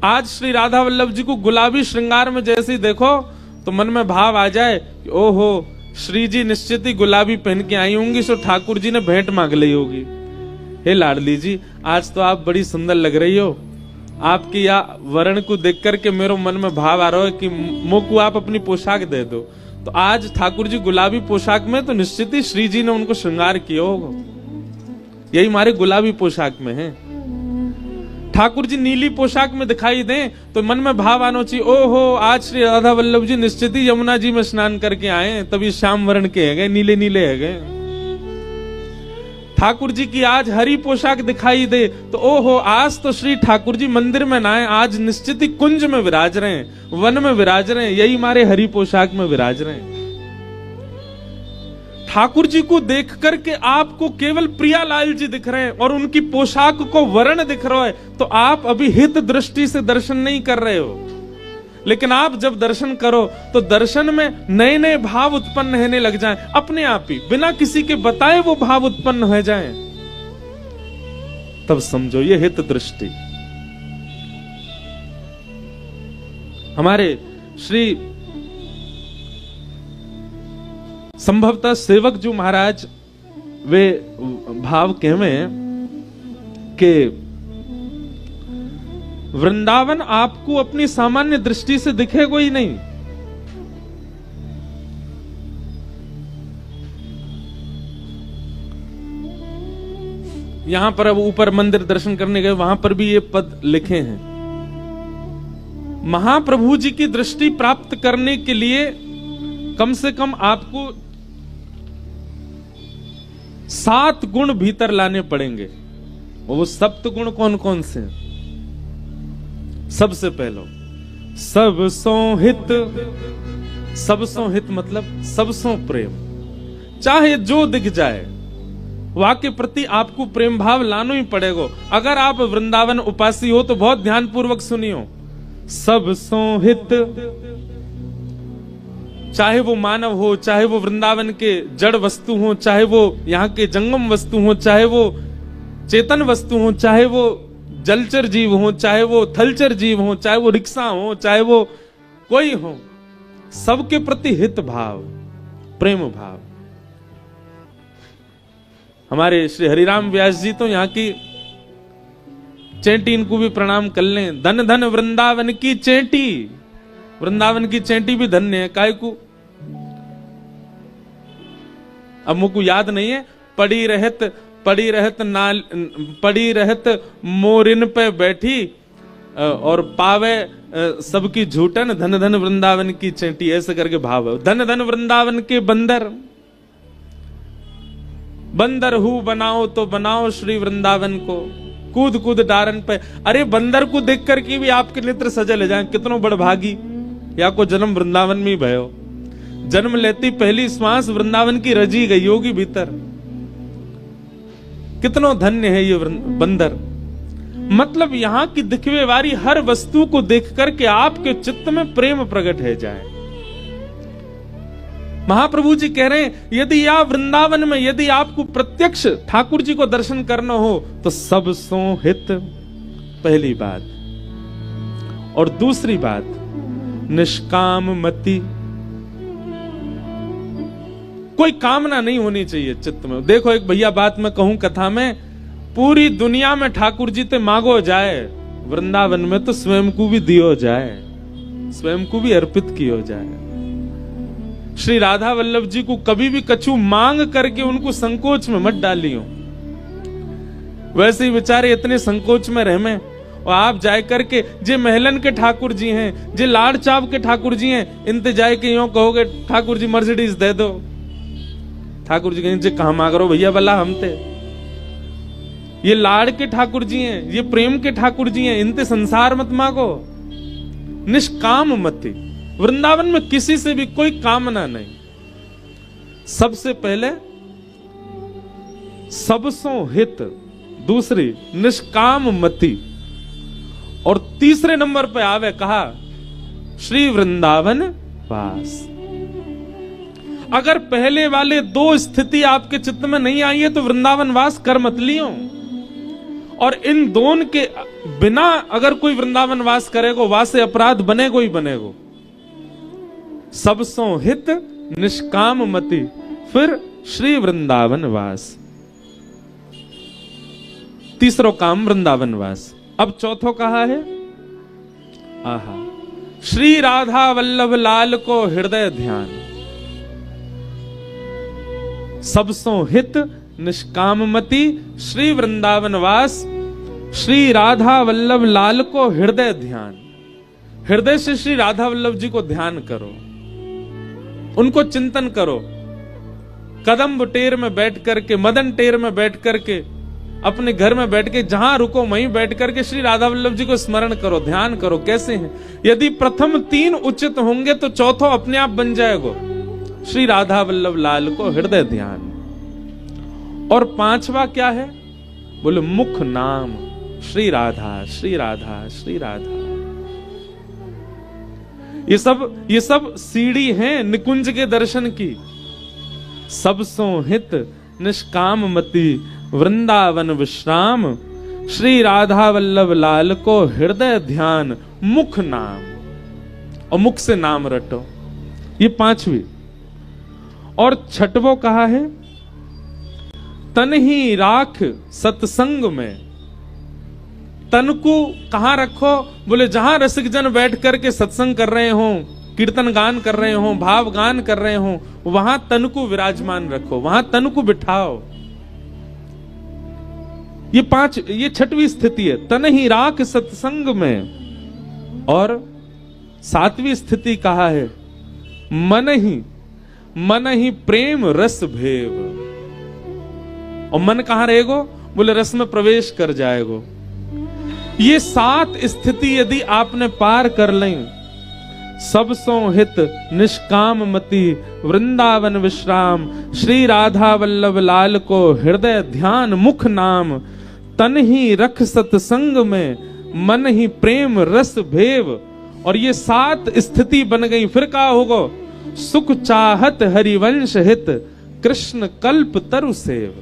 आज श्री राधा वल्लभ जी को गुलाबी श्रृंगार में जैसे ही देखो तो मन में भाव आ जाए कि ओहो श्री जी निश्चित ही गुलाबी पहन के आई होंगी, सो ठाकुर जी ने भेंट मांग ली होगी। हे लाडली जी, आज तो आप बड़ी सुंदर लग रही हो, आपकी या वर्ण को देख करके मेरे मन में भाव आ रहा है कि मोको आप अपनी पोशाक दे दो। तो आज ठाकुर जी गुलाबी पोशाक में, तो निश्चित ही श्री जी ने उनको श्रृंगार किया होगा, यही हमारे गुलाबी पोशाक में है। ठाकुर जी नीली पोशाक में दिखाई दें तो मन में भाव आना चाहिए, ओहो आज श्री राधा वल्लभ जी निश्चित ही यमुना जी में स्नान करके आए, तभी श्याम वर्ण के है गए, नीले नीले है गए। ठाकुर जी की आज हरी पोशाक दिखाई दे तो ओहो आज तो श्री ठाकुर जी मंदिर में ना आए, आज निश्चित ही कुंज में विराज रहे हैं, वन में विराज रहे हैं, यही हमारे हरी पोशाक में विराज रहे हैं। ठाकुर जी को देख करके आपको केवल प्रियालाल जी दिख रहे हैं और उनकी पोशाक को वर्ण दिख रहा है, तो आप अभी हित दृष्टि से दर्शन नहीं कर रहे हो। लेकिन आप जब दर्शन करो तो दर्शन में नए नए भाव उत्पन्न होने लग जाएं, अपने आप ही बिना किसी के बताए वो भाव उत्पन्न हो जाएं, तब समझो ये हित दृष्टि। हमारे श्री संभवतः सेवक जो महाराज वे भाव कहवें कि वृंदावन आपको अपनी सामान्य दृष्टि से दिखेगा ही नहीं। यहां पर अब ऊपर मंदिर दर्शन करने गए, वहां पर भी ये पद लिखे हैं। महाप्रभु जी की दृष्टि प्राप्त करने के लिए कम से कम आपको 7 गुण भीतर लाने पड़ेंगे। वो सप्त गुण कौन कौन से हैं? सबसे पहला सब सो हित। सब सो हित मतलब सब सो प्रेम। चाहे जो दिख जाए वहां के प्रति आपको प्रेम भाव लाना ही पड़ेगा। अगर आप वृंदावन उपासी हो तो बहुत ध्यान पूर्वक सुनियो। सब सो हित, चाहे वो मानव हो, चाहे वो वृंदावन के जड़ वस्तु हो, चाहे वो यहाँ के जंगम वस्तु हो, चाहे वो चेतन वस्तु हो, चाहे वो जलचर जीव हो, चाहे वो थलचर जीव हो, चाहे वो रिक्शा हो, चाहे वो कोई हो, सबके प्रति हित भाव, प्रेम भाव। हमारे श्री हरिराम व्यास जी तो यहाँ की चेंटी, इनको भी प्रणाम कर लें। धन धन वृंदावन की चेंटी। वृंदावन की चेंटी भी धन्य है। काय को अब मुझको याद नहीं है। पड़ी रहत मोरिन पे बैठी और पावे सबकी झूठन, धन धन वृंदावन की चेंटी, ऐसे करके भाव है। धन धन वृंदावन के बंदर, बंदर हु बनाओ तो बनाओ श्री वृंदावन को, कूद कूद डारन पे। अरे बंदर को देख करके भी आपके नेत्र सजल ले जाए, कितनो बड़भागी। या को जन्म वृंदावन में ही भयो, जन्म लेती पहली श्वास वृंदावन की रजी गई होगी भीतर। कितनो धन्य है ये बंदर। मतलब यहाँ की दिखवे वाली हर वस्तु को देख करके आपके चित्त में प्रेम प्रकट है जाए। महाप्रभु जी कह रहे हैं यदि आप वृंदावन में, यदि आपको प्रत्यक्ष ठाकुर जी को दर्शन करना हो तो सब सो हित, पहली बात। और दूसरी बात निष्काम मति, कोई कामना नहीं होनी चाहिए चित्त में। देखो एक भैया बात मैं कहूं कथा में, पूरी दुनिया में ठाकुर जी ते मांगो जाए, वृंदावन में तो स्वयं को भी दियो जाए, स्वयं को भी अर्पित कियो जाए। श्री राधा वल्लभ जी को कभी भी कछु मांग करके उनको संकोच में मत डालियो। वैसे ही बेचारे इतने संकोच में रह में, और आप जाए करके जे महलन के ठाकुर जी हैं, जे लाड़ चाव के ठाकुर जी हैं, इनते जाए के यूं कहोगे ठाकुर जी मर्सिडीज दे दो। ठाकुर जी कहेंगे जे कहां मांग रहे हो भैया, भला हमते। ये लाड़ के ठाकुर जी हैं, ये प्रेम के ठाकुर जी हैं, इनते संसार मत मांगो। निष्काम मति, वृंदावन में किसी से भी कोई कामना नहीं। सबसे पहले सबसो हित, दूसरी निष्काम मति, और तीसरे नंबर पे आवे कहा श्री वृंदावन वास। अगर पहले वाले 2 स्थिति आपके चित्त में नहीं आई है तो वृंदावन वास कर मत लियो। और इन दोनों के बिना अगर कोई वृंदावन वास करेगा, वासे अपराध बनेगो ही बनेगो। सबसो हित, निष्काम मति, फिर श्री वृंदावन वास। तीसरो काम वृंदावन वास। अब चौथो कहा है, आहा, श्री राधा वल्लभ लाल को हृदय ध्यान। सबसो हित, निष्काम मति, श्री वृंदावन वास, श्री राधा वल्लभ लाल को हृदय ध्यान। हृदय से श्री राधा वल्लभ जी को ध्यान करो, उनको चिंतन करो। कदम्ब टेर में बैठ करके, मदन टेर में बैठ करके, अपने घर में बैठ के जहां रुको वहीं बैठ करके श्री राधा वल्लभ जी को स्मरण करो, ध्यान करो। कैसे हैं? यदि प्रथम 3 उचित होंगे तो चौथो अपने आप बन जाएगा, श्री राधा वल्लभ लाल को हृदय ध्यान। और 5वां क्या है? बोले मुख नाम, श्री राधा श्री राधा श्री राधा। ये सब सीढ़ी हैं निकुंज के दर्शन की। सबसो हित, निष्काम मति, वृंदावन विश्राम, श्री राधा वल्लभ लाल को हृदय ध्यान, मुख नाम। और मुख से नाम रटो। ये पांचवी। और छठवो कहा है, तन ही राख सत्संग में। तन को कहां रखो? बोले जहां रसिक जन बैठ करके सत्संग कर रहे हो, कीर्तन गान कर रहे हो, भाव गान कर रहे हो, वहां तन को विराजमान रखो, वहां तन को बिठाओ। ये छठवीं स्थिति है, तन ही राख सत्संग में। और सातवीं स्थिति कहा है, मन ही प्रेम रस भेव। और मन कहां रहेगो? बोले रस में प्रवेश कर जाएगो। ये 7 स्थिति यदि आपने पार कर लें, सब सो हित निष्काम मति वृंदावन विश्राम, श्री राधा वल्लभ लाल को हृदय ध्यान मुख नाम, तन ही रख सत्संग में, मन ही प्रेम रस भेव। और ये 7 स्थिति बन गई। फिर कहा होगा, सुख चाहत हरिवंश हित कृष्ण कल्प तरु सेव।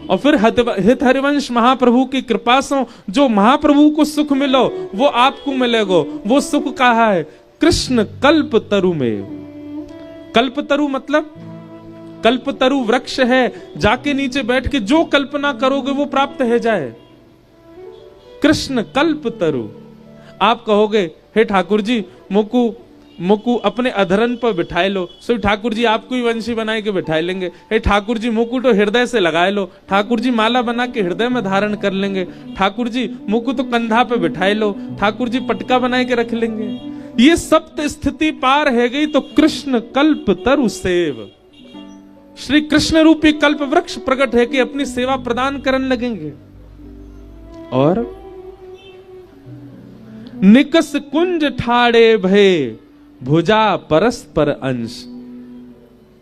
और फिर हित हरिवंश महाप्रभु की कृपा से जो महाप्रभु को सुख मिलो वो आपको मिलेगो। वो सुख कहा है, कृष्ण कल्प तरु में। कल्प तरु मतलब कल्प तरु वृक्ष है, जाके नीचे बैठ के जो कल्पना करोगे वो प्राप्त है जाए। कृष्ण कल्प तरु। आप कहोगे, हे ठाकुर जी मुकु अपने अधरन पर बिठाए लो, सो ठाकुर जी आपको ही वंशी बनाए के बिठाए लेंगे। हे ठाकुर जी मुकु तो हृदय से लगाए लो, ठाकुर जी माला बना के हृदय में धारण कर लेंगे। ठाकुर जी मुकु तो कंधा पे बिठाए लो, ठाकुर जी पटका बनाए के रख लेंगे। ये सप्त स्थिति पार है गई तो कृष्ण कल्प तरु सेव। श्री कृष्ण रूपी कल्प वृक्ष प्रकट है कि अपनी सेवा प्रदान करने लगेंगे। और निकस कुंज ठाड़े भय भुजा परस्पर अंश।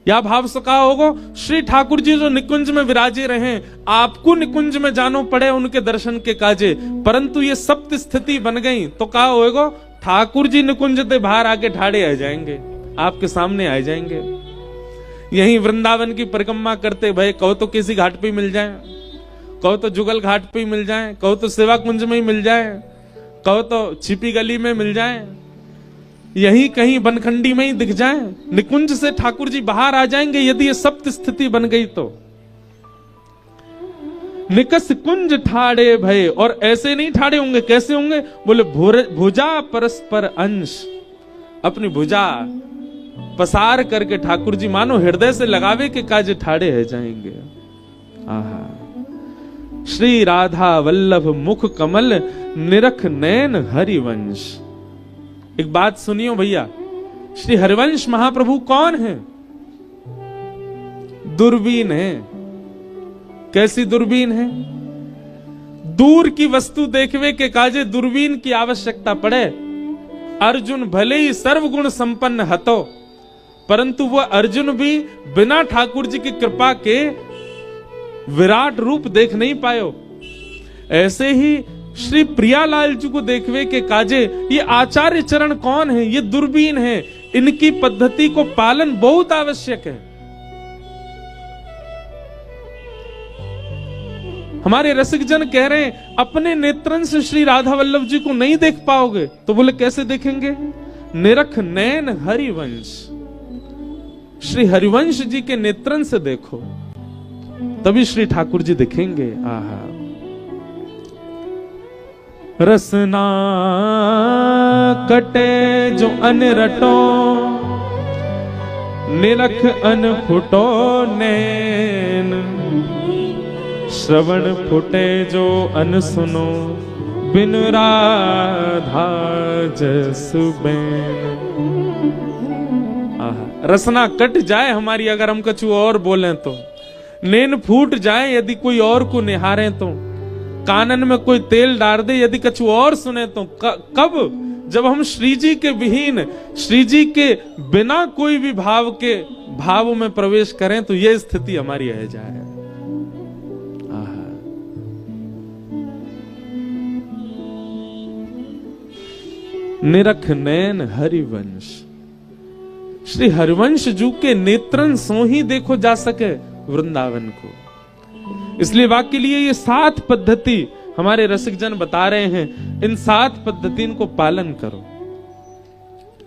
या भाव से कहा होगा, श्री ठाकुर जी जो निकुंज में विराजे रहे, आपको निकुंज में जानो पड़े उनके दर्शन के काजे, परंतु ये सप्त स्थिति बन गई तो कहा होगा, ठाकुर जी निकुंज से बाहर आके ठाड़े आ जाएंगे, आपके सामने आ जाएंगे। यही वृंदावन की परिक्रमा करते भय कहो तो किसी घाट पे मिल जाए, कहो तो जुगल घाट पे मिल जाए, कहो तो सेवा कुंज में ही मिल जाए, कहो तो छिपी गली में मिल जाए, यही कहीं बनखंडी में ही दिख जाए, निकुंज से ठाकुर जी बाहर आ जाएंगे यदि ये सप्त स्थिति बन गई तो। निकस कुंज ठाड़े भय। और ऐसे नहीं ठाड़े होंगे, कैसे होंगे? बोले भुजा परस्पर अंश। अपनी भुजा पसार करके ठाकुर जी मानो हृदय से लगावे के काज ठाड़े रह जाएंगे। आहा, श्री राधा वल्लभ मुख कमल निरख नैन हरिवंश। एक बात सुनियो भैया, श्री हरिवंश महाप्रभु कौन है? दूरबीन है। कैसी दूरबीन है? दूर की वस्तु देखवे के काजे दूरबीन की आवश्यकता पड़े। अर्जुन भले ही सर्वगुण संपन्न हतो, परंतु वह अर्जुन भी बिना ठाकुर जी की कृपा के विराट रूप देख नहीं पायो। ऐसे ही श्री प्रियालाल जी को देखवे के काजे ये आचार्य चरण कौन है? ये दूरबीन है। इनकी पद्धति को पालन बहुत आवश्यक है। हमारे रसिक जन कह रहे हैं अपने नेत्रन से श्री राधा वल्लभ जी को नहीं देख पाओगे, तो बोले कैसे देखेंगे? निरख नैन हरिवंश। श्री हरिवंश जी के नेत्रन से देखो, तभी श्री ठाकुर जी दिखेंगे। आहा, रसना कटे जो अन रटो, निरख अन फुटो नैन, श्रवण फुटे जो अन सुनो, बिन राधा जसु बैन। रसना कट जाए हमारी अगर हम कछु और बोलें तो, नैन फूट जाए यदि कोई और को निहारे तो, कानन में कोई तेल डाल दे यदि कछु और सुने तो, कब? जब हम श्री जी के विहीन, श्री जी के बिना कोई भी भाव के भाव में प्रवेश करें तो यह स्थिति हमारी रह जाए। निरख नैन हरिवंश। श्री हरिवंश जू के नेत्रन सो ही देखो जा सके वृंदावन को। इसलिए वाक्य लिए ये 7 पद्धति हमारे रसिक जन बता रहे हैं, इन 7 पद्धति को पालन करो।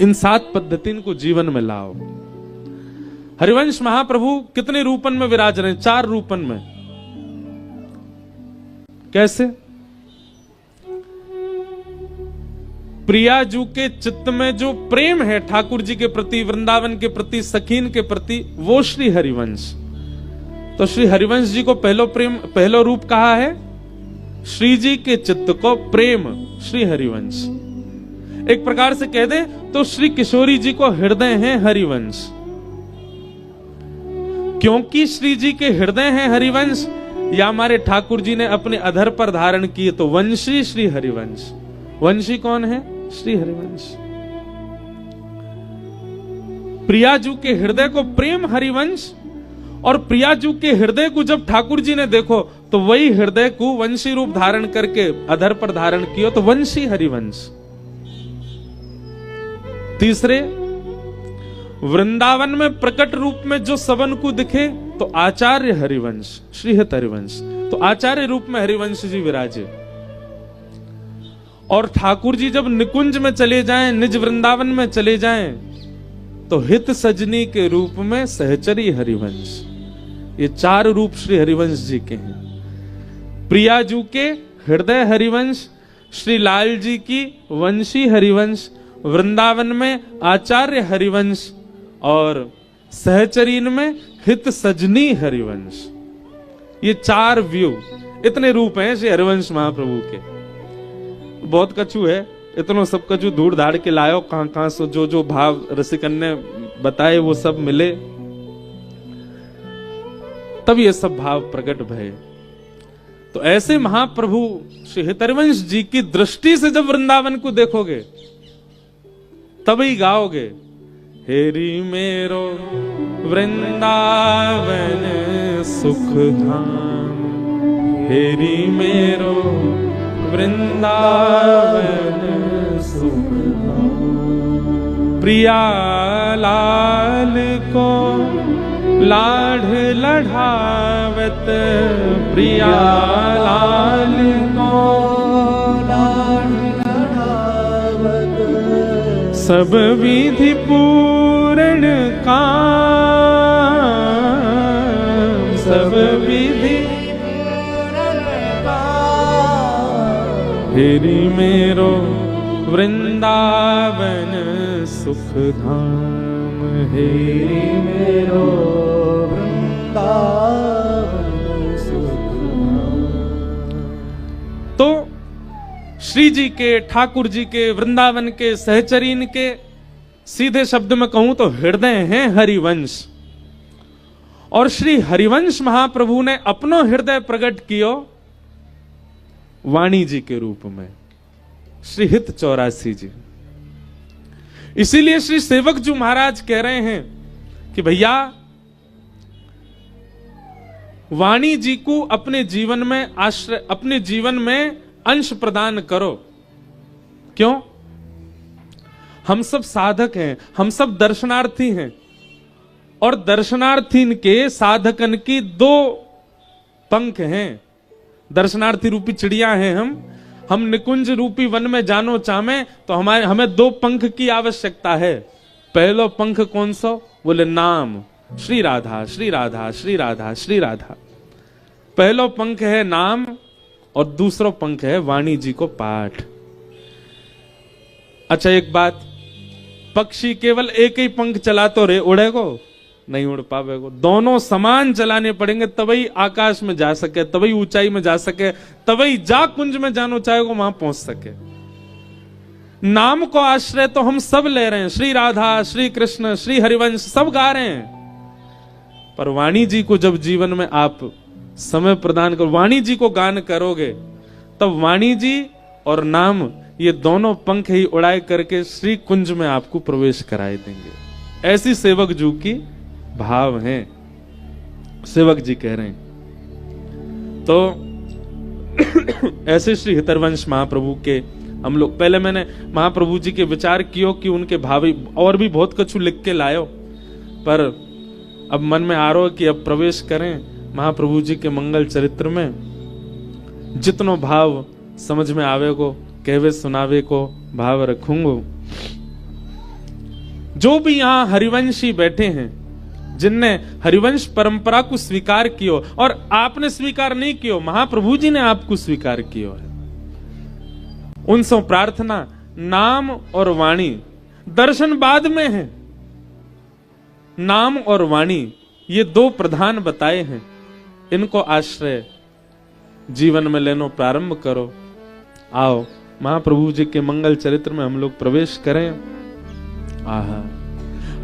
इन 7 पद्धतियों को जीवन में लाओ। हरिवंश महाप्रभु कितने रूपन में विराज रहे हैं? 4 रूपन में। कैसे? प्रियाजू के चित्त में जो प्रेम है ठाकुर जी के प्रति, वृंदावन के प्रति, सखीन के प्रति, वो श्री हरिवंश। तो श्री हरिवंश जी को पहलो रूप कहा है, श्री जी के चित्त को प्रेम, श्री हरिवंश। एक प्रकार से कह दे तो श्री किशोरी जी को हृदय है हरिवंश। क्योंकि श्री जी के हृदय है हरिवंश, या हमारे ठाकुर जी ने अपने अधर पर धारण किए, तो वंशी श्री हरिवंश। वंशी कौन है? श्री हरिवंश। प्रियाजू के हृदय को प्रेम हरिवंश, और प्रियाजू के हृदय को जब ठाकुर जी ने देखो तो वही हृदय को वंशी रूप धारण करके अधर पर धारण किया, तो वंशी हरिवंश। तीसरे, वृंदावन में प्रकट रूप में जो सबन को दिखे तो आचार्य हरिवंश, श्रीहत हरिवंश। तो आचार्य रूप में हरिवंश जी विराजे। और ठाकुर जी जब निकुंज में चले जाएं, निज वृंदावन में चले जाएं, तो हित सजनी के रूप में सहचरी हरिवंश। ये 4 रूप श्री हरिवंश जी के हैं। प्रियाजू के हृदय हरिवंश, श्री लाल जी की वंशी हरिवंश, वृंदावन में आचार्य हरिवंश, और सहचरीन में हित सजनी हरिवंश। ये 4 व्यू, इतने रूप हैं श्री हरिवंश महाप्रभु के। बहुत कछु है, इतनो सब कछु धूड़ धाड़ के लायो, कहां से जो जो भाव रसिकन ने बताए वो सब मिले, तब ये सब भाव प्रकट भये। तो ऐसे महाप्रभु श्री हरिवंश जी की दृष्टि से जब वृंदावन को देखोगे तभी गाओगे, हेरी मेरो वृंदावन सुख धाम, हेरी मेरो वृंदावन सुख धाम। प्रिया लाल को लाढ़ लढ़ावत, प्रिया लाल को लाढ़ लढ़ावत, सब विधि पूर्ण काम, सब विधि हेरी मेरो वृंदावन सुख धाम, हेरी मेरो वृंदावन सुख धाम। तो श्री जी के, ठाकुर जी के, वृंदावन के, सहचरीन के, सीधे शब्द में कहूं तो हृदय हैं हरिवंश। और श्री हरिवंश महाप्रभु ने अपनो हृदय प्रकट कियो वाणी जी के रूप में, श्री हित 84 जी। इसीलिए श्री सेवक जी महाराज कह रहे हैं कि भैया वाणी जी को अपने जीवन में आश्रय, अपने जीवन में अंश प्रदान करो। क्यों? हम सब साधक हैं, हम सब दर्शनार्थी हैं, और दर्शनार्थी के साधकन की 2 पंख हैं। दर्शनार्थी रूपी चिड़िया हैं हम निकुंज रूपी वन में जानो चाहे तो हमें 2 पंख की आवश्यकता है। पहलो पंख कौन सा? बोले नाम, श्री राधा श्री राधा श्री राधा श्री राधा। पहलो पंख है नाम, और दूसरो पंख है वाणी जी को पाठ। अच्छा एक बात, पक्षी केवल एक ही पंख चला तो रे उड़ेगो? नहीं उड़ पावेगो। दोनों समान चलाने पड़ेंगे तभी आकाश में जा सके, तभी ऊंचाई में जा सके, तभी जा कुंज में जानो चाहेगो वहां पहुंच सके। नाम को आश्रय तो हम सब ले रहे हैं, श्री राधा, श्री कृष्ण, श्री हरिवंश सब गा रहे हैं, पर वाणी जी को जब जीवन में आप समय प्रदान करो, वाणी जी को गान करोगे, तब वाणी जी और नाम ये दोनों पंख ही उड़ाए करके श्री कुंज में आपको प्रवेश कराए देंगे। ऐसी सेवक जू की भाव है, सेवक जी कह रहे हैं। तो ऐसे श्री हितरवंश महाप्रभु के हम लोग, पहले मैंने महाप्रभु जी के विचार कियो कि उनके भावी और भी बहुत कुछ लिख के लायो, पर अब मन में आ रहा कि अब प्रवेश करें महाप्रभु जी के मंगल चरित्र में, जितनो भाव समझ में आवे को, कहवे सुनावे को भाव रखूंगो। जो भी यहाँ हरिवंशी बैठे हैं, जिनने हरिवंश परंपरा को स्वीकार कियो, और आपने स्वीकार नहीं कियो, महाप्रभु जी ने आपको स्वीकार कियो है, उनसे प्रार्थना, नाम और वाणी, दर्शन बाद में है, नाम और वाणी ये दो प्रधान बताए हैं, इनको आश्रय जीवन में लेनो प्रारंभ करो। आओ महाप्रभु जी के मंगल चरित्र में हम लोग प्रवेश करें। आहा,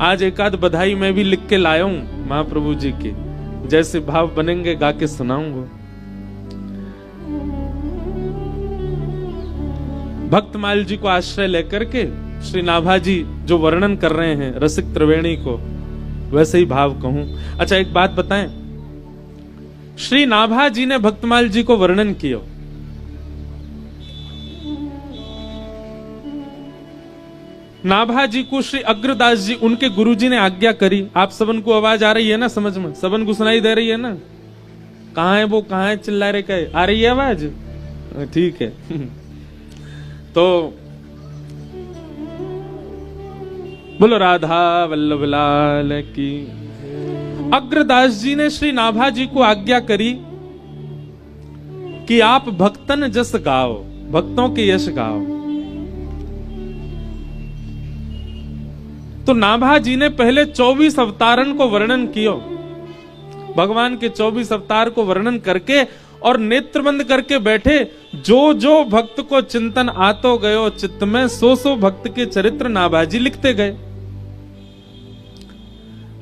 आज एक आध बधाई मैं भी लिख के लाया हूं महाप्रभु जी की, जैसे भाव बनेंगे गा के सुनाऊंगा। भक्तमाल जी को आश्रय लेकर के श्री नाभा जी जो वर्णन कर रहे हैं रसिक त्रिवेणी को, वैसे ही भाव कहूं। अच्छा एक बात बताएं, श्री नाभा जी ने भक्तमाल जी को वर्णन किया, नाभा जी को श्री अग्रदास जी उनके गुरु जी ने आज्ञा करी। आप सबन को आवाज आ रही है ना समझ में? सबन को सुनाई दे रही है ना? कहां है वो, कहां है चिल्ला रहे, कहे आ रही है आवाज? ठीक है। तो बोलो राधा वल्लभ लाल की। अग्रदास जी ने श्री नाभा जी को आज्ञा करी कि आप भक्तन जस गाओ, भक्तों के यश गाओ। तो नाभा जी ने पहले 24 अवतारन को वर्णन कियो, भगवान के 24 अवतार को वर्णन करके और नेत्र बंद करके बैठे। जो जो भक्त को चिंतन आतो गयो चित्त में, सो सो भक्त के चरित्र नाभा जी लिखते गए।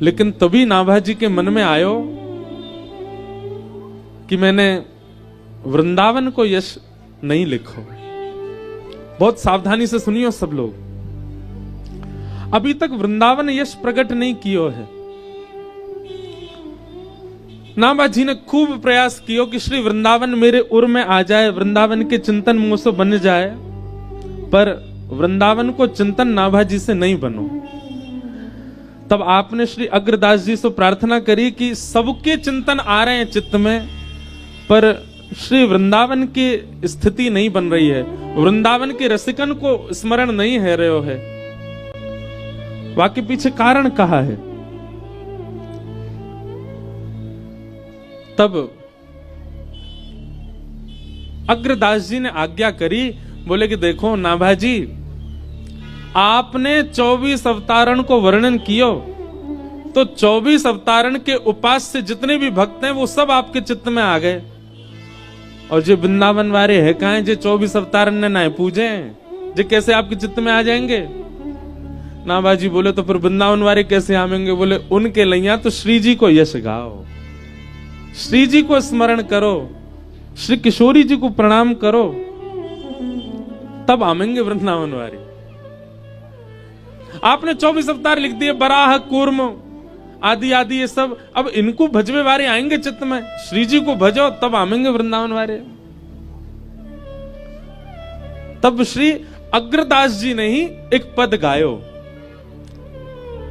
लेकिन तभी नाभा जी के मन में आयो कि मैंने वृंदावन को यश नहीं लिखो। बहुत सावधानी से सुनियो सब लोग, अभी तक वृंदावन यश प्रकट नहीं कियो है। नाभा जी ने खूब प्रयास कियो कि श्री वृंदावन मेरे उर में आ जाए, वृंदावन के चिंतन मुझसे बन जाए, पर वृंदावन को चिंतन नाभा जी से नहीं बनो। तब आपने श्री अग्रदास जी से प्रार्थना करी कि सबके चिंतन आ रहे हैं चित्त में, पर श्री वृंदावन की स्थिति नहीं बन रही है, वृंदावन के रसिकन को स्मरण नहीं है रहे है। वाकई पीछे कारण कहा है? तब अग्रदास जी ने आज्ञा करी, बोले कि देखो नाभा जी, आपने 24 अवतारण को वर्णन कियो, तो 24 अवतारण के उपास्य जितने भी भक्त हैं वो सब आपके चित्त में आ गए। और जो वृंदावन वाले है कहां, जो 24 अवतारण ने ना पूजे, जो कैसे आपके चित्त में आ जाएंगे? नाभा जी बोले तो फिर वृंदावन वाले कैसे आवेंगे? बोले उनके लैया तो श्री जी को यश गाओ, श्री जी को स्मरण करो, श्री किशोरी जी को प्रणाम करो, तब आवेंगे वृंदावन वाले। आपने 24 अवतार लिख दिए, बराह कूर्म आदि आदि ये सब, अब इनको भजवे वाले आएंगे चित्त में, श्री जी को भजो तब आवेंगे वृंदावन वाले। तब श्री अग्रदास जी ने ही एक पद गायो,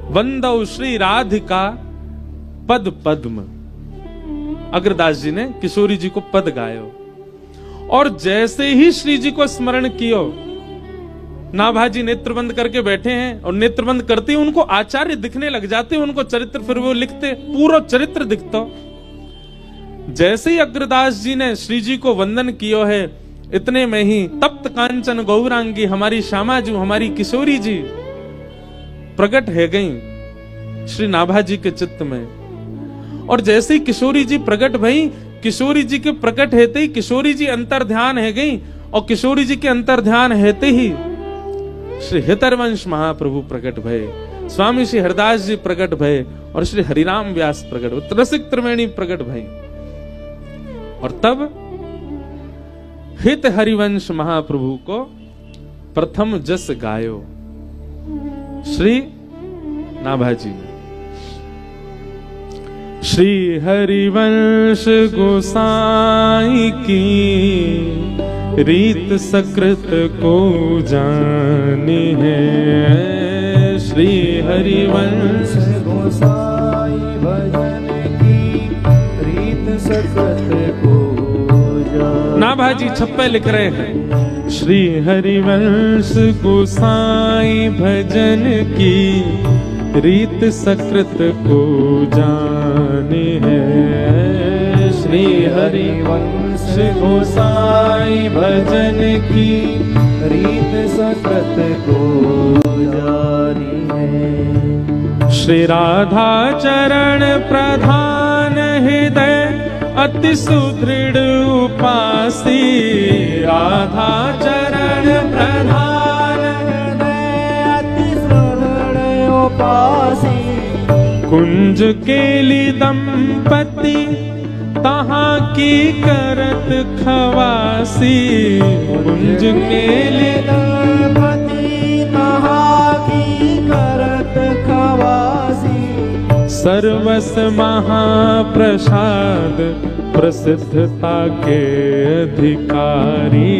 वंदौ श्री राधिका पद पद्म। अग्रदास जी ने किशोरी जी को पद गायो, और जैसे ही श्री जी को स्मरण कियो, नाभा जी नेत्र बंद करके बैठे हैं, और नेत्र बंद करते ही उनको आचार्य दिखने लग जाते, उनको चरित्र फिर वो लिखते, पूरा चरित्र दिखता। जैसे ही अग्रदास जी ने श्री जी को वंदन कियो है, इतने में ही तप्त कांचन गौरांगी हमारी श्यामा जी, हमारी किशोरी जी प्रकट है गई श्री नाभा जी के चित्त में। और जैसे ही किशोरी जी प्रकट भई, किशोरी जी के प्रकट हेते ही किशोरी जी अंतर्ध्यान है गई, और किशोरी जी के अंतर्ध्यान हेते ही श्री हितरवंश महाप्रभु प्रकट भये, स्वामी श्री हरदास जी प्रकट भये, और श्री हरिराम व्यास प्रकट भये, रसिक त्रिवेणी प्रकट भई। और तब हित हरिवंश महाप्रभु को प्रथम जस गायो श्री नाभा जी ने। श्री हरिवंश गोसाई की रीत सकृत को जानी है, श्री हरिवंश गोसाई भजन की रीत सकृत को जानी। नाभा नाभाजी छप्पे लिख रहे हैं, श्री हरिवंश गोसाई भजन की रीत सकृत को जाने है। श्री हरिवंश गोसाई भजन की रीत सकृत को जानी है। श्री राधा चरण प्रधान हृदय अति सुदृढ़ उपासी। राधा चरण प्रधान हृदय अति सुदृढ़ उपासी। कुंज केली दंपति तहाँ की करत खवासी। कुंज केली दंपति तहाँ की करत खवासी। सर्वस महाप्रसाद प्रसिद्धता के अधिकारी।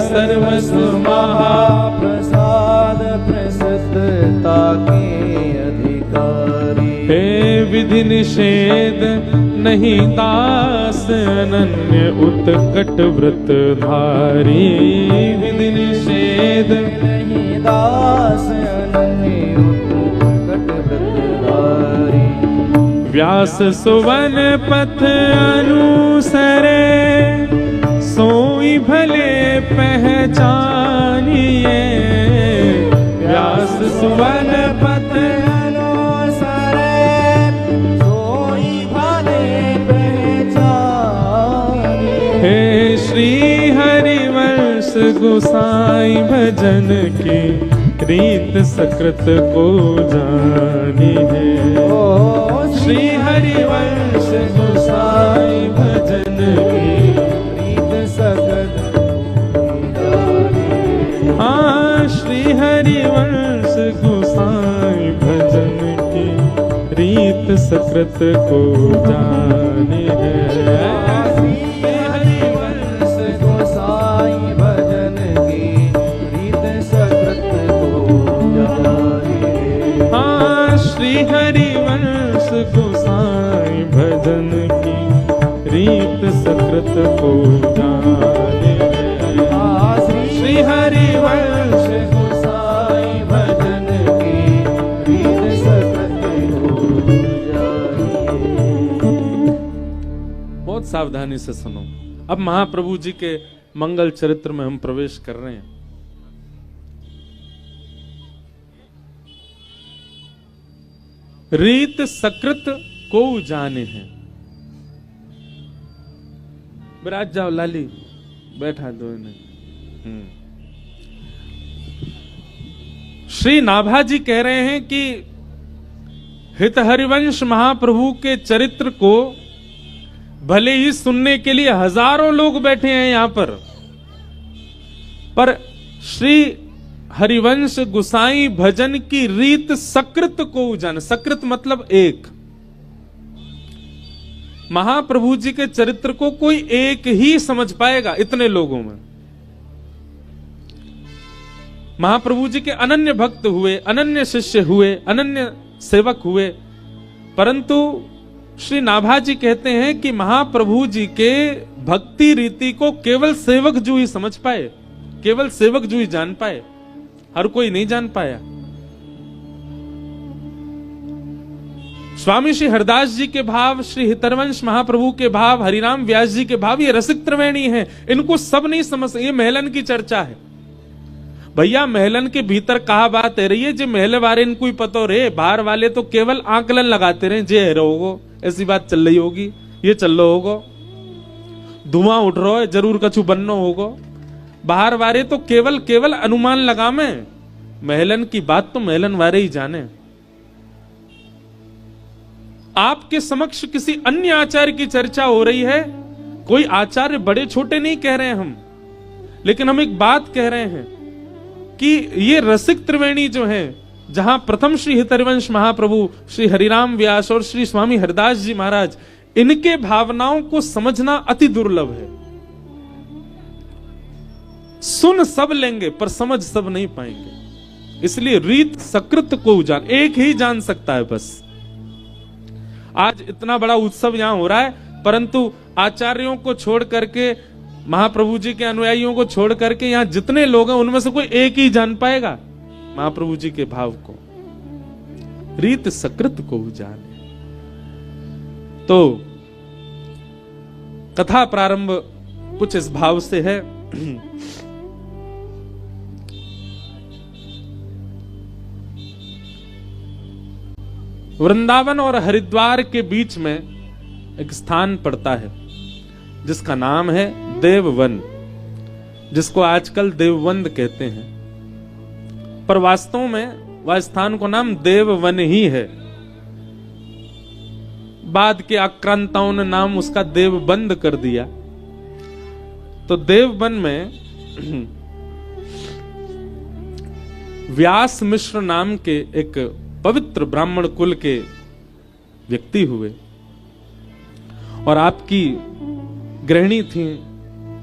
सर्वस महाप्रसाद प्रसिद्धता के अधिकारी। हे विधि निषेध नहीं दास अनन्य उत्कट व्रत धारी। विधि निषेध नहीं दास अनन्य उत्कट व्रत धारी। व्यास सुवन पथ अनुसरे सोई भले पहचानिए। व्यास सुवन पथ अनुसरे सोई भले पहचानिए। हे श्री हरिवंश गोसाई भजन की रीत सकृत को जानी है। श्री हरिवंश गोसाई भजन की रीत सकृत को जानी है। हाँ, श्री हरिवंश गोसाई भजन की रीत सकृत को जानी है। श्री हरिवंश गोसाई भजन की रीत सकृत को जानी है। हाँ, श्री हरिवंश गोसाई भजन की रीत सकृत को जाने है। श्री हरिवंश गोसाई भजन की रीत सकृत को जानी है। बहुत सावधानी से सुनो। अब महाप्रभु जी के मंगल चरित्र में हम प्रवेश कर रहे हैं। रीत सकृत को जाने हैं। विराज जाओ लाली, बैठा दो इन्हें। श्री नाभाजी कह रहे हैं कि हित हरिवंश महाप्रभु के चरित्र को भले ही सुनने के लिए हजारों लोग बैठे हैं यहां पर श्री हरिवंश गोसाई भजन की रीत सकृत को जान। सकृत मतलब एक। महाप्रभु जी के चरित्र को कोई एक ही समझ पाएगा इतने लोगों में। महाप्रभु जी के अनन्य भक्त हुए, अनन्य शिष्य हुए, अनन्य सेवक हुए, परंतु श्री नाभाजी कहते हैं कि महाप्रभु जी के भक्ति रीति को केवल सेवक जो ही समझ पाए, केवल सेवक जो ही जान पाए, हर कोई नहीं जान पाया। स्वामी श्री हरदास जी के भाव, श्री हितरवंश महाप्रभु के भाव, हरिराम व्यास जी के भाव, ये रसिक त्रिवेणी हैं। इनको सब नहीं समझ। ये महलन की चर्चा है भैया। महलन के भीतर कहा बात है रही है जे महल वाले इनको ही पतो रे। बाहर वाले तो केवल आकलन लगाते रहे, जे है रहोगो, ऐसी बात चल रही होगी, ये चल रहा होगा, धुआं उठ रहा है, जरूर कछु बनना होगा। बाहर वाले तो केवल अनुमान लगा में। महलन की बात तो महलन वाले ही जाने। आपके समक्ष किसी अन्य आचार्य की चर्चा हो रही है। कोई आचार्य बड़े छोटे नहीं कह रहे हैं हम, लेकिन हम एक बात कह रहे हैं कि ये रसिक त्रिवेणी जो है, जहां प्रथम श्री हितरवंश महाप्रभु, श्री हरिराम व्यास और श्री स्वामी हरदास जी महाराज, इनके भावनाओं को समझना अति दुर्लभ है। सुन सब लेंगे पर समझ सब नहीं पाएंगे। इसलिए रीत सकृत को जान, एक ही जान सकता है बस। आज इतना बड़ा उत्सव यहां हो रहा है, परंतु आचार्यों को छोड़ करके महाप्रभु जी के अनुयायियों को छोड़ करके यहां जितने लोग हैं उनमें से कोई एक ही जान पाएगा महाप्रभु जी के भाव को। रीत सकृत को जाने। तो कथा प्रारंभ कुछ इस भाव से है। वृंदावन और हरिद्वार के बीच में एक स्थान पड़ता है जिसका नाम है देववन, जिसको आजकल देवबंद कहते हैं, पर वास्तव में वह स्थान को नाम देववन ही है। बाद के आक्रांताओं ने नाम उसका देवबंद कर दिया। तो देववन में व्यास मिश्र नाम के एक पवित्र ब्राह्मण कुल के व्यक्ति हुए और आपकी गृहिणी थी